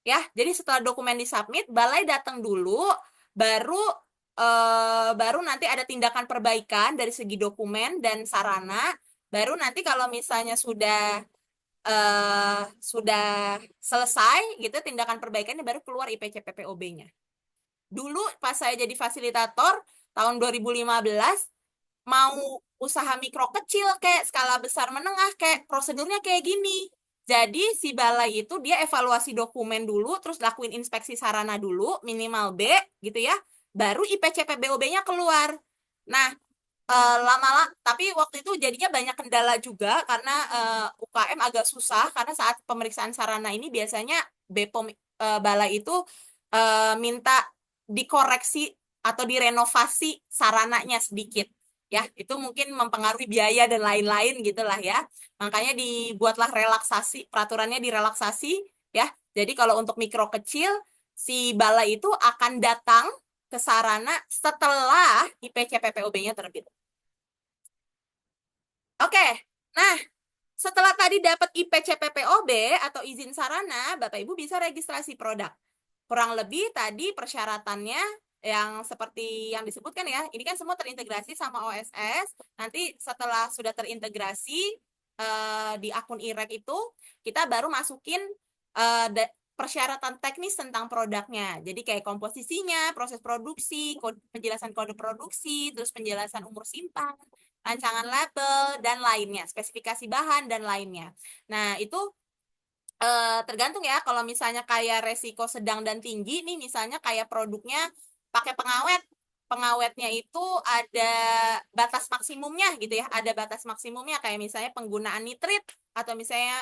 Ya, jadi setelah dokumen disubmit, balai datang dulu, baru baru nanti ada tindakan perbaikan dari segi dokumen dan sarana. Baru nanti kalau misalnya sudah selesai gitu tindakan perbaikannya, baru keluar IPC PPOB-nya. Dulu pas saya jadi fasilitator tahun 2015, mau usaha mikro kecil kayak skala besar menengah kayak prosedurnya kayak gini. Jadi si balai itu dia evaluasi dokumen dulu, terus lakuin inspeksi sarana dulu, minimal B gitu ya, baru IPC PBOB-nya keluar. Nah, lama-lama, tapi waktu itu jadinya banyak kendala juga karena UKM agak susah karena saat pemeriksaan sarana ini biasanya BPOM balai itu minta dikoreksi atau direnovasi sarananya sedikit. Ya, itu mungkin mempengaruhi biaya dan lain-lain gitulah ya. Makanya dibuatlah relaksasi, peraturannya direlaksasi ya. Jadi kalau untuk mikro kecil, si balai itu akan datang ke sarana setelah IPC PPOB-nya terbit. Oke, nah setelah tadi dapat IPC PPOB atau izin sarana, Bapak Ibu bisa registrasi produk. Kurang lebih tadi persyaratannya yang seperti yang disebutkan ya, ini kan semua terintegrasi sama OSS. Nanti setelah sudah terintegrasi di akun IREK itu, kita baru masukin persyaratan teknis tentang produknya. Jadi kayak komposisinya, proses produksi, penjelasan kode produksi, terus penjelasan umur simpan, rancangan label, dan lainnya, spesifikasi bahan, dan lainnya. Nah, itu tergantung ya, kalau misalnya kayak resiko sedang dan tinggi, nih misalnya kayak produknya pakai pengawet, pengawetnya itu ada batas maksimumnya gitu ya, ada batas maksimumnya kayak misalnya penggunaan nitrit, atau misalnya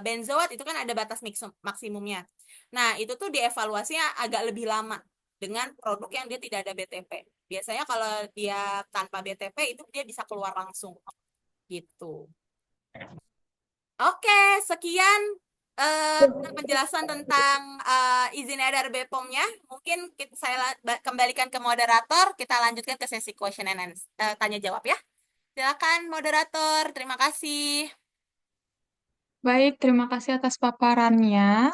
benzoat, itu kan ada batas maksimumnya. Nah, itu tuh dievaluasinya agak lebih lama dengan produk yang dia tidak ada BTP. Biasanya kalau dia tanpa BTP itu dia bisa keluar langsung gitu. Oke, sekian penjelasan tentang izin edar BPOM-nya. Mungkin saya kembalikan ke moderator, kita lanjutkan ke sesi question and answer, tanya jawab ya. Silakan moderator, terima kasih. Baik, terima kasih atas paparannya.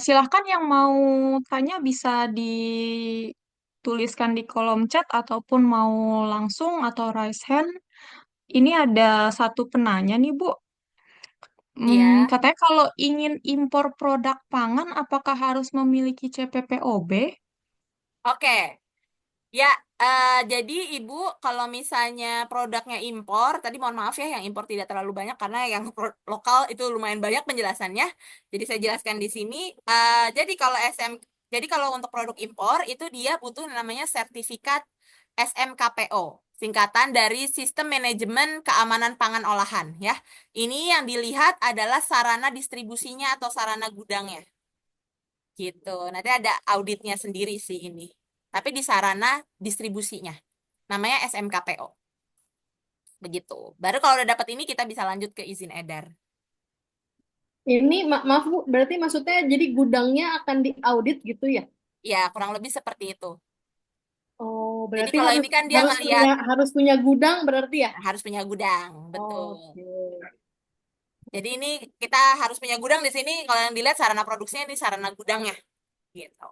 Silahkan yang mau tanya bisa dituliskan di kolom chat ataupun mau langsung atau raise hand. Ini ada satu penanya nih, Bu. Iya, Katanya kalau ingin impor produk pangan, apakah harus memiliki CPPOB? oke. Ya, jadi Ibu kalau misalnya produknya impor, tadi mohon maaf ya yang impor tidak terlalu banyak karena yang lokal itu lumayan banyak penjelasannya. Jadi saya jelaskan di sini. Jadi kalau jadi kalau untuk produk impor itu dia butuh namanya sertifikat SMKPO, singkatan dari Sistem Manajemen Keamanan Pangan Olahan ya. Ini yang dilihat adalah sarana distribusinya atau sarana gudangnya. Gitu. Nanti ada auditnya sendiri sih ini. Tapi di sarana distribusinya. Namanya SMKPO. Begitu. Baru kalau udah dapat ini kita bisa lanjut ke izin edar. Ini maaf Bu, berarti maksudnya jadi gudangnya akan diaudit gitu ya? Ya, kurang lebih seperti itu. Oh, Jadi berarti kalau harus ini kan dia harus ngelihat punya gudang berarti ya? harus punya gudang, betul. Oke. Jadi ini kita harus punya gudang di sini. Kalau yang dilihat sarana produksinya di sarana gudangnya, gitu.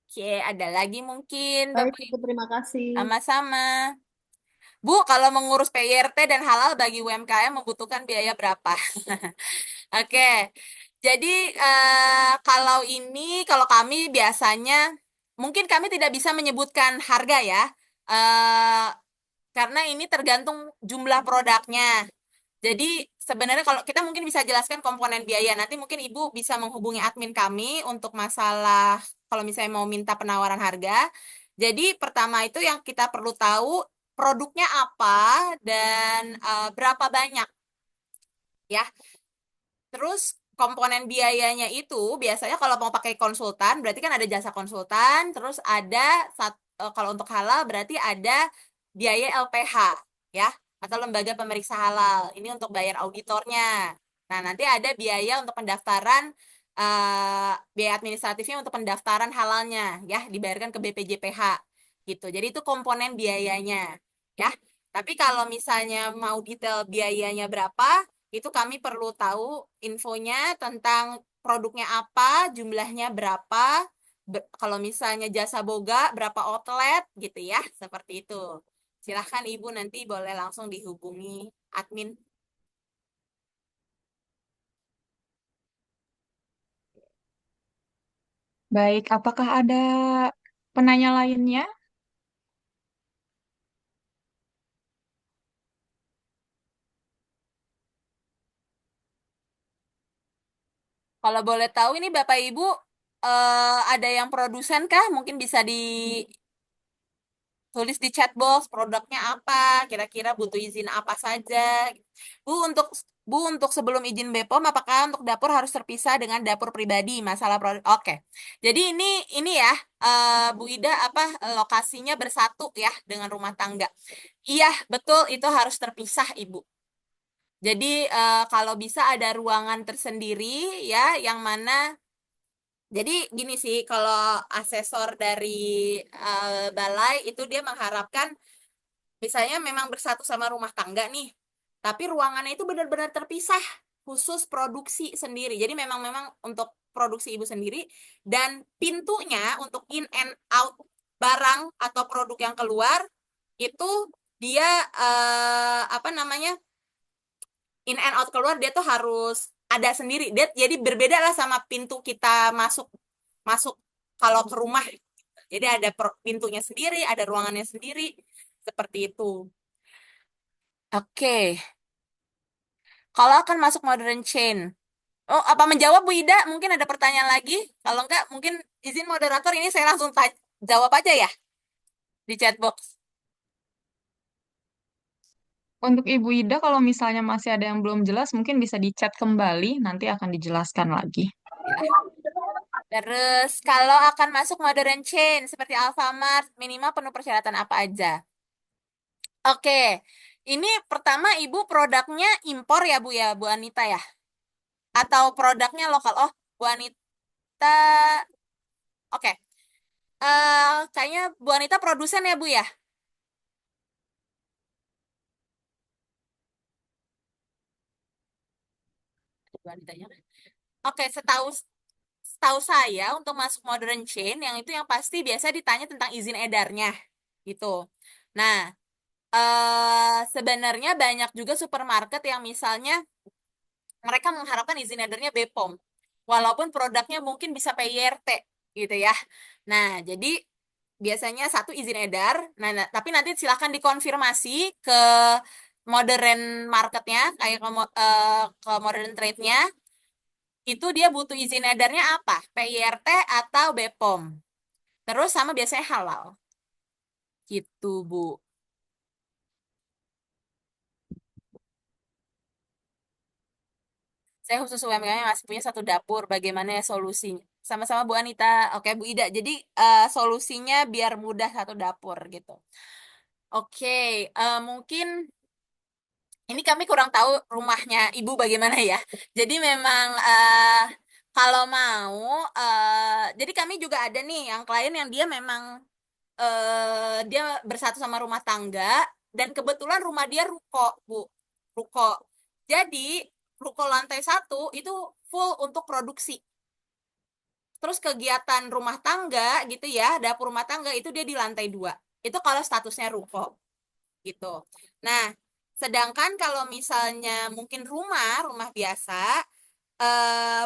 Oke, ada lagi mungkin, Baik, Bapak Ibu, Ibu. terima kasih. Sama-sama. Bu, kalau mengurus PYRT dan halal bagi UMKM membutuhkan biaya berapa? Oke, jadi kalau kami biasanya, mungkin kami tidak bisa menyebutkan harga ya, eh, karena ini tergantung jumlah produknya. Jadi sebenarnya kalau kita mungkin bisa jelaskan komponen biaya, nanti mungkin Ibu bisa menghubungi admin kami untuk masalah kalau misalnya mau minta penawaran harga. Jadi pertama itu yang kita perlu tahu produknya apa dan berapa banyak ya. Terus komponen biayanya itu biasanya kalau mau pakai konsultan berarti kan ada jasa konsultan, terus ada kalau untuk halal berarti ada biaya LPH ya atau lembaga pemeriksa halal. Ini untuk bayar auditornya. Nah, nanti ada biaya untuk pendaftaran biaya administratifnya untuk pendaftaran halalnya ya dibayarkan ke BPJPH gitu. Jadi itu komponen biayanya ya. Tapi kalau misalnya mau detail biayanya berapa, itu kami perlu tahu infonya tentang produknya apa, jumlahnya berapa, kalau misalnya jasa boga, berapa outlet gitu ya, seperti itu. Silahkan Ibu nanti boleh langsung dihubungi admin. Baik, apakah ada penanya lainnya? Kalau boleh tahu ini Bapak Ibu ada yang produsen kah? Mungkin bisa ditulis di chat box produknya apa, kira-kira butuh izin apa saja. Bu untuk sebelum izin BPOM apakah untuk dapur harus terpisah dengan dapur pribadi masalah produk? Oke. Jadi ini ya Bu Ida apa lokasinya bersatu ya dengan rumah tangga. Iya, betul itu harus terpisah Ibu. Jadi kalau bisa ada ruangan tersendiri ya yang mana jadi gini sih, kalau asesor dari balai itu dia mengharapkan, misalnya memang bersatu sama rumah tangga nih, tapi ruangannya itu benar-benar terpisah, khusus produksi sendiri. Jadi memang untuk produksi ibu sendiri, dan pintunya untuk in and out barang atau produk yang keluar itu dia apa namanya in and out keluar dia tuh harus ada sendiri. Dia jadi berbeda lah sama pintu kita masuk masuk kalau ke rumah. Jadi ada pintunya sendiri, ada ruangannya sendiri, seperti itu. Oke, kalau akan masuk modern chain. Oh, apa menjawab Bu Ida? Mungkin ada pertanyaan lagi? Kalau enggak, mungkin izin moderator ini saya langsung jawab aja ya di chat box. Untuk Ibu Ida, kalau misalnya masih ada yang belum jelas, mungkin bisa di-chat kembali, nanti akan dijelaskan lagi. Terus kalau akan masuk modern chain seperti Alfamart, minimal penuh persyaratan apa aja? Oke, ini pertama Ibu produknya impor ya Bu Anita ya? Atau produknya lokal? Oh, Bu Anita, oke. Kayaknya Bu Anita produsen ya Bu ya? Bu Anitanya. Oke, setahu setahu saya untuk masuk modern chain yang itu yang pasti biasa ditanya tentang izin edarnya gitu. Nah, sebenarnya banyak juga supermarket yang misalnya mereka mengharapkan izin edarnya BPOM. Walaupun produknya mungkin bisa PYRT gitu ya. Nah, jadi biasanya satu izin edar. Nah, tapi nanti silahkan dikonfirmasi ke modern marketnya, kayak ke modern trade-nya. Itu dia butuh izin edarnya apa? PYRT atau BPOM. Terus sama biasanya halal. Gitu, Bu. Saya khusus UMKM yang masih punya satu dapur. Bagaimana ya solusinya? Sama-sama Bu Anita. Oke, Bu Ida. Jadi solusinya biar mudah satu dapur gitu. Oke, mungkin ini kami kurang tahu rumahnya Ibu bagaimana ya. Jadi memang kalau mau, jadi kami juga ada nih yang klien yang dia memang dia bersatu sama rumah tangga dan kebetulan rumah dia ruko, Bu. Ruko. Jadi ruko lantai satu itu full untuk produksi. Terus kegiatan rumah tangga gitu ya, dapur rumah tangga itu dia di lantai dua. Itu kalau statusnya ruko gitu. Nah, sedangkan kalau misalnya mungkin rumah biasa,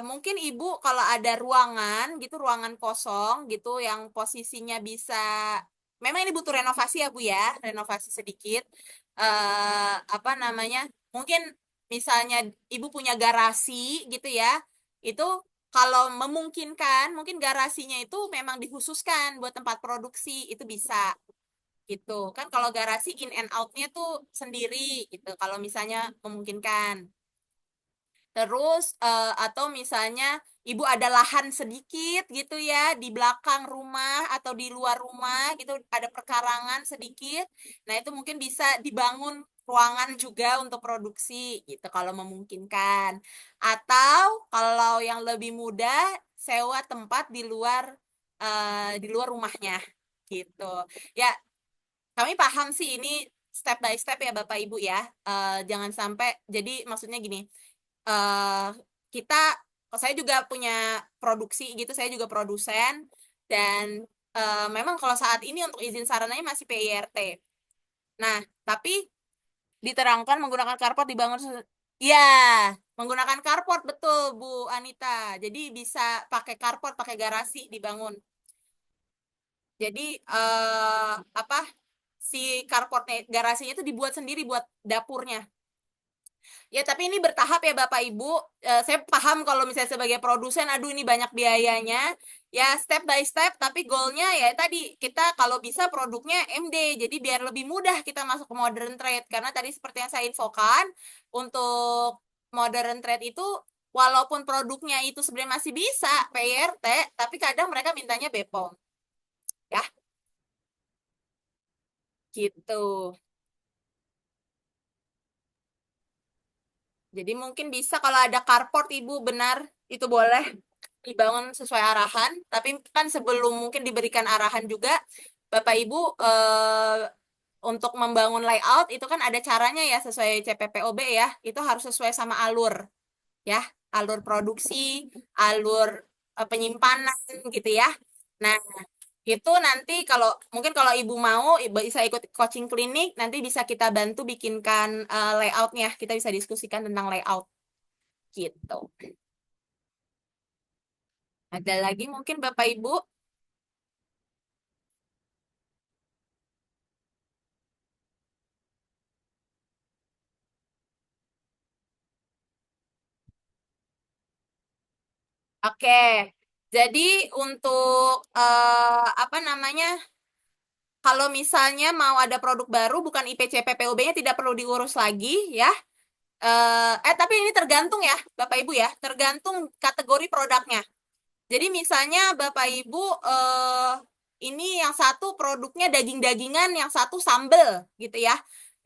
mungkin ibu kalau ada ruangan gitu, ruangan kosong gitu yang posisinya bisa, memang ini butuh renovasi ya Bu ya, renovasi sedikit. Apa namanya? Mungkin misalnya ibu punya garasi gitu ya, itu kalau memungkinkan, mungkin garasinya itu memang dikhususkan buat tempat produksi, itu bisa gitu kan. Kalau garasi in and out-nya tuh sendiri gitu kalau misalnya memungkinkan. Terus atau misalnya ibu ada lahan sedikit gitu ya di belakang rumah atau di luar rumah gitu ada perkarangan sedikit. Nah, itu mungkin bisa dibangun ruangan juga untuk produksi gitu kalau memungkinkan. Atau kalau yang lebih mudah sewa tempat di luar rumahnya gitu. Ya, kami paham sih ini step by step ya Bapak Ibu ya. Jangan sampai, jadi maksudnya gini, eh kita, saya juga punya produksi gitu, saya juga produsen, dan memang kalau saat ini untuk izin sarananya masih PIRT. Nah, tapi diterangkan menggunakan carport dibangun ya, menggunakan carport betul Bu Anita. Jadi bisa pakai carport, pakai garasi dibangun. Jadi apa, si carportnya, garasinya itu dibuat sendiri buat dapurnya. Ya, tapi ini bertahap ya Bapak Ibu. Saya paham kalau misalnya sebagai produsen, aduh ini banyak biayanya. Ya, step by step, tapi goalnya ya tadi, kita kalau bisa produknya MD. Jadi biar lebih mudah kita masuk ke modern trade. Karena tadi seperti yang saya infokan, untuk modern trade itu, walaupun produknya itu sebenarnya masih bisa PRT, tapi kadang mereka mintanya BPOM. Ya, gitu. Jadi mungkin bisa kalau ada carport Ibu, benar itu boleh dibangun sesuai arahan, tapi kan sebelum mungkin diberikan arahan juga Bapak Ibu, untuk membangun layout itu kan ada caranya ya, sesuai CPPOB ya. Itu harus sesuai sama alur ya, alur produksi, alur penyimpanan gitu ya. Nah, itu nanti kalau mungkin kalau Ibu mau, Ibu bisa ikut coaching klinik, nanti bisa kita bantu bikinkan layoutnya. Kita bisa diskusikan tentang layout gitu. Ada lagi mungkin Bapak Ibu? Oke. Jadi untuk apa namanya? Kalau misalnya mau ada produk baru, bukan IPC PPOB-nya tidak perlu diurus lagi ya. Tapi ini tergantung ya, Bapak Ibu ya, tergantung kategori produknya. Jadi misalnya Bapak Ibu, ini yang satu produknya daging-dagingan, yang satu sambel gitu ya.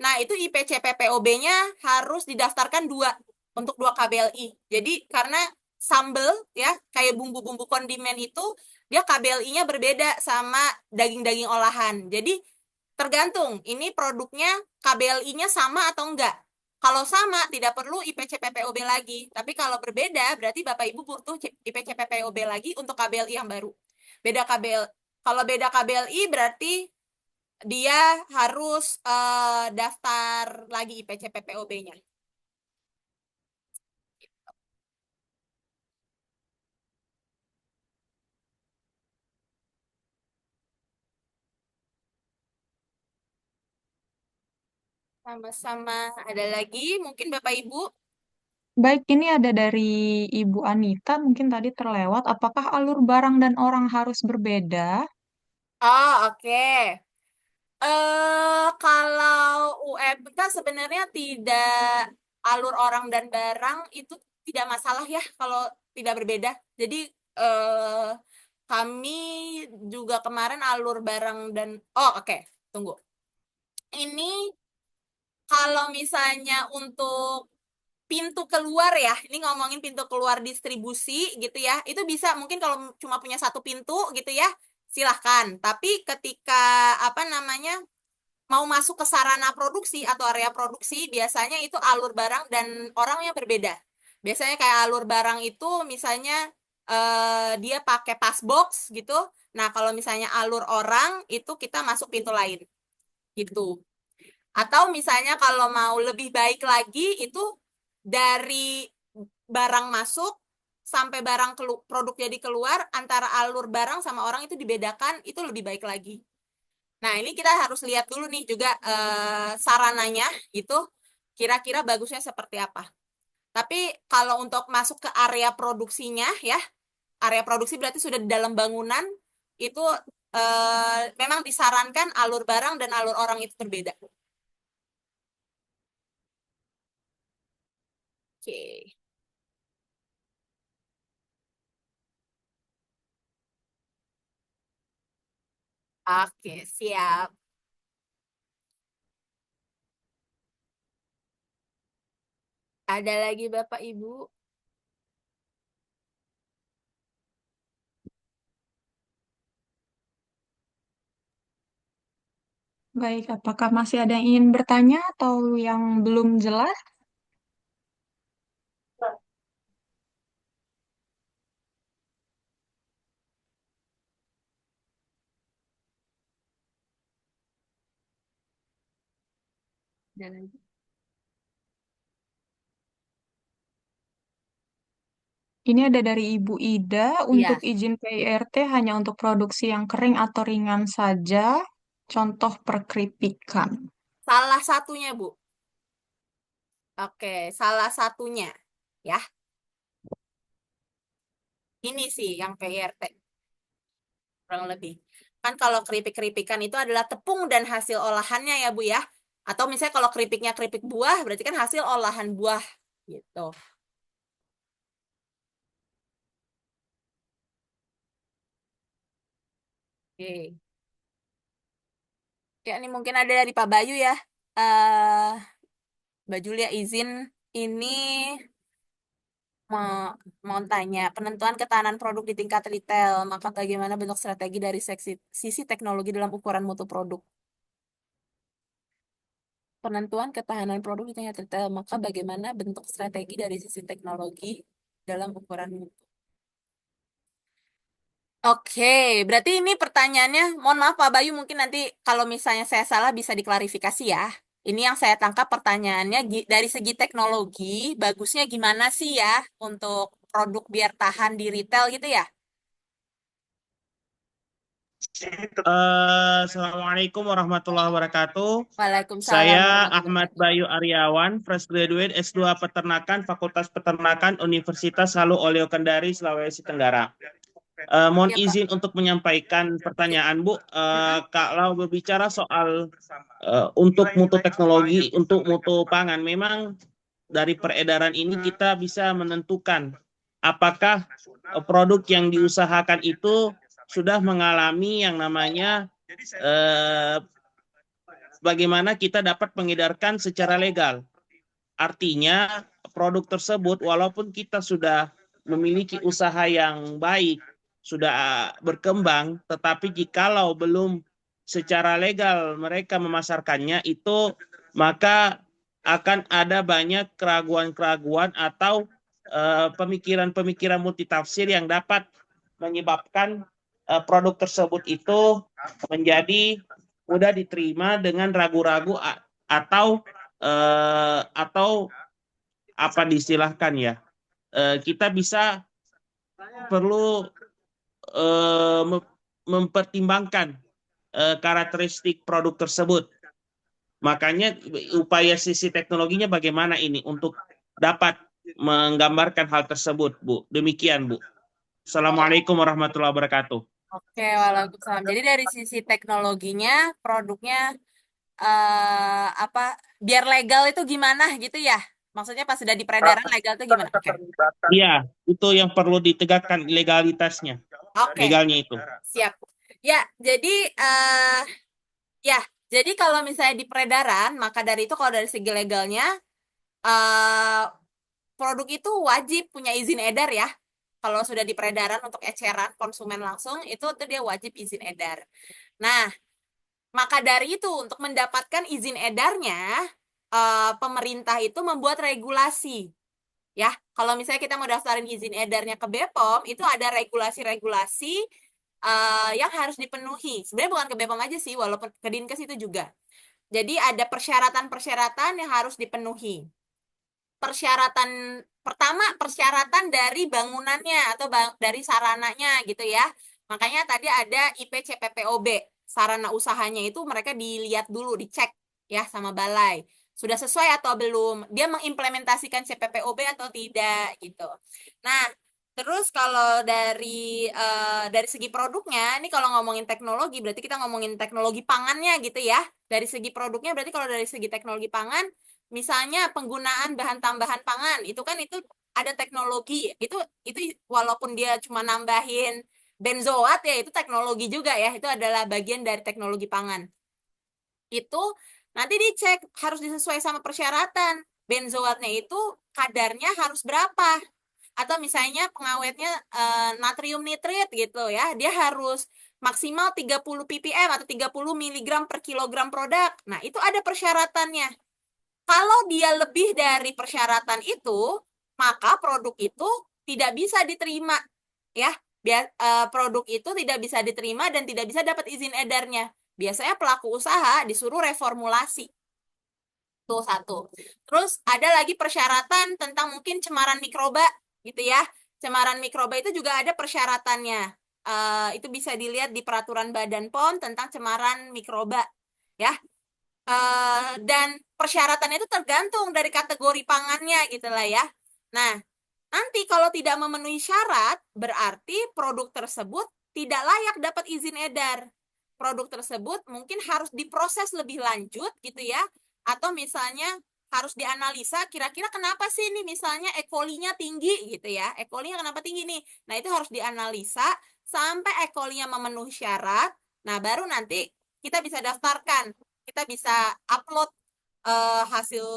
Nah, itu IPC PPOB-nya harus didaftarkan dua, untuk dua KBLI. Jadi karena sambel ya, kayak bumbu-bumbu kondimen itu, dia KBLI-nya berbeda sama daging-daging olahan. Jadi tergantung ini produknya KBLI-nya sama atau enggak. Kalau sama, tidak perlu IPC PPOB lagi. Tapi kalau berbeda, berarti Bapak Ibu butuh IPC PPOB lagi untuk KBLI yang baru. Beda KBL, kalau beda KBLI berarti dia harus daftar lagi IPC PPOB-nya. Sama-sama. Ada lagi mungkin Bapak Ibu? Baik, ini ada dari Ibu Anita, mungkin tadi terlewat. Apakah alur barang dan orang harus berbeda? Oh, oke. Kalau UMK sebenarnya tidak, alur orang dan barang itu tidak masalah ya kalau tidak berbeda. Jadi eh, kami juga kemarin alur barang dan, oh oke, tunggu. Ini kalau misalnya untuk pintu keluar ya, ini ngomongin pintu keluar distribusi gitu ya, itu bisa mungkin kalau cuma punya satu pintu gitu ya, silahkan. Tapi ketika apa namanya, mau masuk ke sarana produksi atau area produksi, biasanya itu alur barang dan orang yang berbeda. Biasanya kayak alur barang itu misalnya dia pakai pass box gitu. Nah, kalau misalnya alur orang itu kita masuk pintu lain gitu. Atau misalnya kalau mau lebih baik lagi itu dari barang masuk sampai barang produk jadi keluar, antara alur barang sama orang itu dibedakan, itu lebih baik lagi. Nah, ini kita harus lihat dulu nih juga sarananya gitu, kira-kira bagusnya seperti apa. Tapi kalau untuk masuk ke area produksinya ya, area produksi berarti sudah di dalam bangunan, itu memang disarankan alur barang dan alur orang itu berbeda. Oke. Oke, siap. Ada lagi Bapak Ibu? Baik, apakah masih ada yang ingin bertanya atau yang belum jelas? Ini ada dari Ibu Ida, untuk Iya, izin PIRT hanya untuk produksi yang kering atau ringan saja, contoh perkeripikan. salah satunya, Bu. Oke, salah satunya. Ya, ini sih yang PIRT, kurang lebih. Kan kalau keripik-keripikan itu adalah tepung dan hasil olahannya ya, Bu ya. Atau misalnya kalau keripiknya keripik buah, berarti kan hasil olahan buah gitu. Oke. Ya, ini mungkin ada dari Pak Bayu ya. eh Mbak Julia izin ini mau, mau tanya penentuan ketahanan produk di tingkat retail, maka bagaimana bentuk strategi dari sisi teknologi dalam ukuran mutu produk? Penentuan ketahanan produk di tingkat retail, maka bagaimana bentuk strategi dari sisi teknologi dalam ukuran mutu? Oke, berarti ini pertanyaannya, mohon maaf Pak Bayu, mungkin nanti kalau misalnya saya salah bisa diklarifikasi ya. Ini yang saya tangkap pertanyaannya dari segi teknologi, bagusnya gimana sih ya untuk produk biar tahan di retail gitu ya? Assalamualaikum warahmatullahi wabarakatuh. Waalaikumsalam Saya warahmatullahi Ahmad Bayu Aryawan, fresh graduate S2 Peternakan, Fakultas Peternakan Universitas Halu Oleo Kendari, Sulawesi Tenggara. Mohon wabarakatuh. Ya, Pak. izin untuk menyampaikan pertanyaan, Bu. Mm-mm. Kalau berbicara soal untuk mutu teknologi, untuk mutu pangan, memang dari peredaran ini kita bisa menentukan apakah produk yang diusahakan itu sudah mengalami yang namanya bagaimana kita dapat mengedarkan secara legal. Artinya produk tersebut walaupun kita sudah memiliki usaha yang baik, sudah berkembang, tetapi jikalau belum secara legal mereka memasarkannya itu, maka akan ada banyak keraguan-keraguan atau pemikiran-pemikiran multitafsir yang dapat menyebabkan produk tersebut itu menjadi mudah diterima dengan ragu-ragu atau apa diistilahkan ya, kita bisa perlu mempertimbangkan karakteristik produk tersebut. Makanya upaya sisi teknologinya bagaimana ini untuk dapat menggambarkan hal tersebut, Bu. Demikian, Bu. Assalamualaikum warahmatullahi wabarakatuh. Oke, waalaikumsalam. Jadi dari sisi teknologinya, produknya apa biar legal itu gimana gitu ya? Maksudnya pas sudah di peredaran legal itu gimana? Oke. Iya, itu yang perlu ditegakkan legalitasnya, Oke, legalnya itu. siap. Ya, jadi ya, jadi kalau misalnya di peredaran, maka dari itu kalau dari segi legalnya eh produk itu wajib punya izin edar ya. Kalau sudah di peredaran untuk eceran konsumen langsung itu dia wajib izin edar. Nah, maka dari itu untuk mendapatkan izin edarnya pemerintah itu membuat regulasi. Ya, kalau misalnya kita mau daftarin izin edarnya ke BPOM, itu ada regulasi-regulasi yang harus dipenuhi. Sebenarnya bukan ke BPOM aja sih, walaupun ke Dinkes itu juga. Jadi ada persyaratan-persyaratan yang harus dipenuhi. Persyaratan pertama, persyaratan dari bangunannya atau dari sarananya gitu ya. Makanya tadi ada IPCPPOB, sarana usahanya itu mereka dilihat dulu, dicek ya sama balai. Sudah sesuai atau belum? Dia mengimplementasikan CPPOB atau tidak gitu. Nah, terus kalau dari segi produknya, ini kalau ngomongin teknologi berarti kita ngomongin teknologi pangannya gitu ya. Dari segi produknya berarti kalau dari segi teknologi pangan, misalnya penggunaan bahan tambahan pangan itu kan itu ada teknologi itu walaupun dia cuma nambahin benzoat ya itu teknologi juga ya, itu adalah bagian dari teknologi pangan. Itu nanti dicek harus disesuaikan sama persyaratan. Benzoatnya itu kadarnya harus berapa? Atau misalnya pengawetnya natrium nitrit gitu ya, dia harus maksimal 30 ppm atau 30 miligram per kilogram produk. Nah, itu ada persyaratannya. Kalau dia lebih dari persyaratan itu, maka produk itu tidak bisa diterima, ya. Produk itu tidak bisa diterima dan tidak bisa dapat izin edarnya. Biasanya pelaku usaha disuruh reformulasi. Tuh satu. Terus ada lagi persyaratan tentang mungkin cemaran mikroba gitu ya. Cemaran mikroba itu juga ada persyaratannya. Itu bisa dilihat di peraturan Badan POM tentang cemaran mikroba ya. Dan persyaratannya itu tergantung dari kategori pangannya gitu lah ya. Nah, nanti kalau tidak memenuhi syarat, berarti produk tersebut tidak layak dapat izin edar. Produk tersebut mungkin harus diproses lebih lanjut gitu ya, atau misalnya harus dianalisa kira-kira kenapa sih ini misalnya E. coli-nya tinggi gitu ya. E. coli-nya kenapa tinggi nih? Nah, itu harus dianalisa sampai E. coli-nya memenuhi syarat. Nah, baru nanti kita bisa daftarkan, kita bisa upload hasil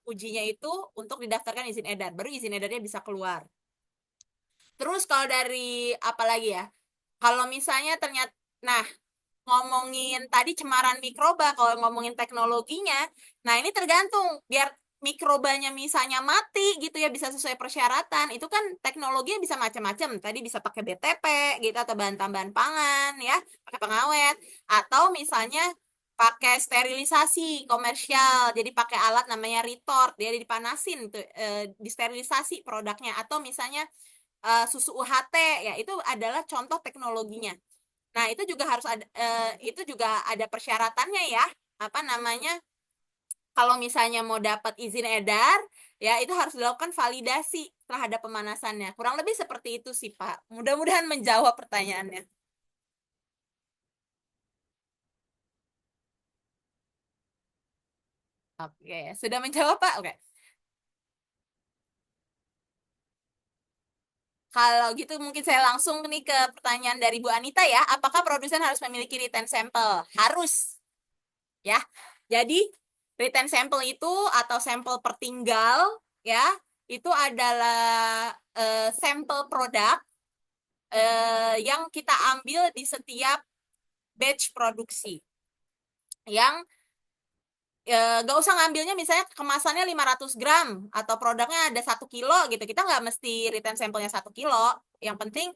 ujinya itu untuk didaftarkan izin edar. Baru izin edarnya bisa keluar. Terus kalau dari apa lagi ya? Kalau misalnya ternyata, nah ngomongin tadi cemaran mikroba, kalau ngomongin teknologinya, nah ini tergantung biar mikrobanya misalnya mati gitu ya bisa sesuai persyaratan. Itu kan teknologinya bisa macam-macam. Tadi bisa pakai BTP gitu atau bahan tambahan pangan ya, pakai pengawet atau misalnya pakai sterilisasi komersial. Jadi pakai alat namanya retort, dia dipanasin tuh disterilisasi produknya atau misalnya susu UHT ya itu adalah contoh teknologinya. Nah, itu juga harus ada itu juga ada persyaratannya ya. Apa namanya? Kalau misalnya mau dapat izin edar, ya itu harus dilakukan validasi terhadap pemanasannya. Kurang lebih seperti itu sih, Pak. Mudah-mudahan menjawab pertanyaannya. Oke, sudah menjawab, Pak? Oke. Kalau gitu mungkin saya langsung nih ke pertanyaan dari Bu Anita ya. Apakah produsen harus memiliki written sample? Harus. Ya. Jadi written sample itu atau sampel pertinggal ya, itu adalah sampel produk yang kita ambil di setiap batch produksi. Yang gak usah ngambilnya misalnya kemasannya 500 gram atau produknya ada 1 kilo gitu. Kita nggak mesti written sampelnya 1 kilo. Yang penting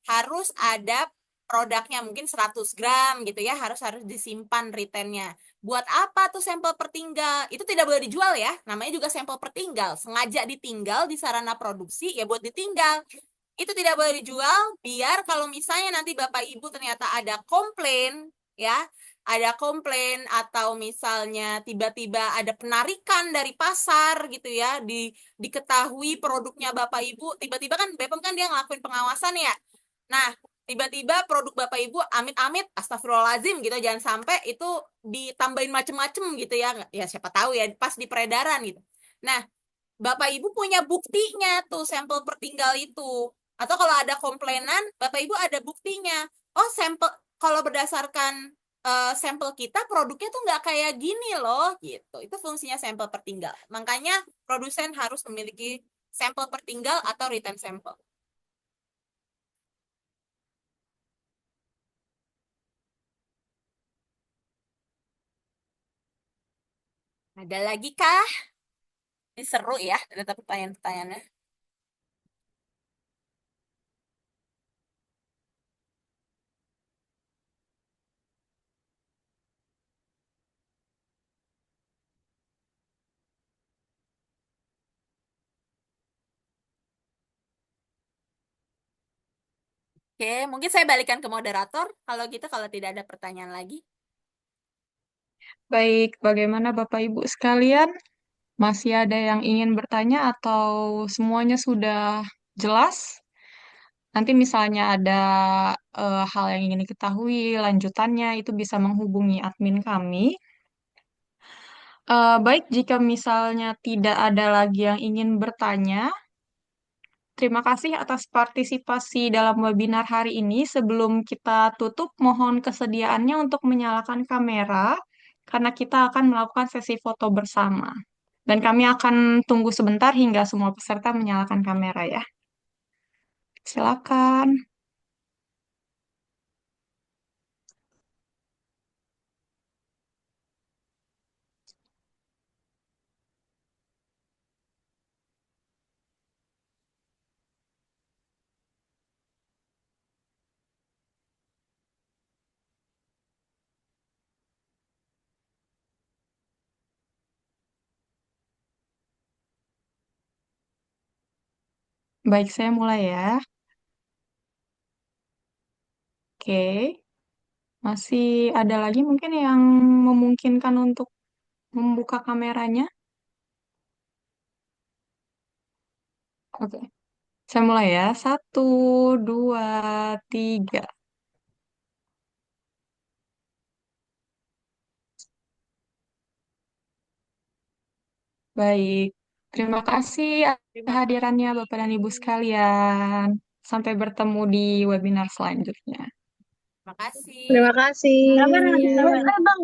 harus ada produknya mungkin 100 gram gitu ya. Harus disimpan writtennya. Buat apa tuh sampel pertinggal? Itu tidak boleh dijual ya. Namanya juga sampel pertinggal. Sengaja ditinggal di sarana produksi ya buat ditinggal. Itu tidak boleh dijual biar kalau misalnya nanti Bapak Ibu ternyata ada komplain ya, ada komplain atau misalnya tiba-tiba ada penarikan dari pasar gitu ya, diketahui produknya Bapak Ibu, tiba-tiba kan BPOM kan dia ngelakuin pengawasan ya. Nah, tiba-tiba produk Bapak Ibu amit-amit astagfirullahaladzim gitu, jangan sampai itu ditambahin macem-macem gitu ya. Ya siapa tahu ya pas di peredaran gitu. Nah, Bapak Ibu punya buktinya tuh sampel pertinggal itu. Atau kalau ada komplainan, Bapak Ibu ada buktinya. Oh, sampel kalau berdasarkan sampel kita produknya tuh nggak kayak gini loh gitu. Itu fungsinya sampel pertinggal. Makanya produsen harus memiliki sampel pertinggal atau written sample. Ada lagi kah? Ini seru ya, ada pertanyaan-pertanyaannya. Oke, mungkin saya balikan ke moderator. Kalau gitu, kalau tidak ada pertanyaan lagi. Baik, bagaimana Bapak Ibu sekalian? Masih ada yang ingin bertanya atau semuanya sudah jelas? Nanti misalnya ada hal yang ingin diketahui, lanjutannya itu bisa menghubungi admin kami. Baik, jika misalnya tidak ada lagi yang ingin bertanya, terima kasih atas partisipasi dalam webinar hari ini. Sebelum kita tutup, mohon kesediaannya untuk menyalakan kamera, karena kita akan melakukan sesi foto bersama. Dan kami akan tunggu sebentar hingga semua peserta menyalakan kamera ya. Silakan. Baik, saya mulai ya. Oke, masih ada lagi mungkin yang memungkinkan untuk membuka kameranya? Oke, saya mulai ya. Satu, dua, tiga. Baik, terima kasih Terima hadirannya Bapak dan Ibu kasih. sekalian. Sampai bertemu di webinar selanjutnya. Terima kasih. Terima kasih. Sabar, Ya. Bang.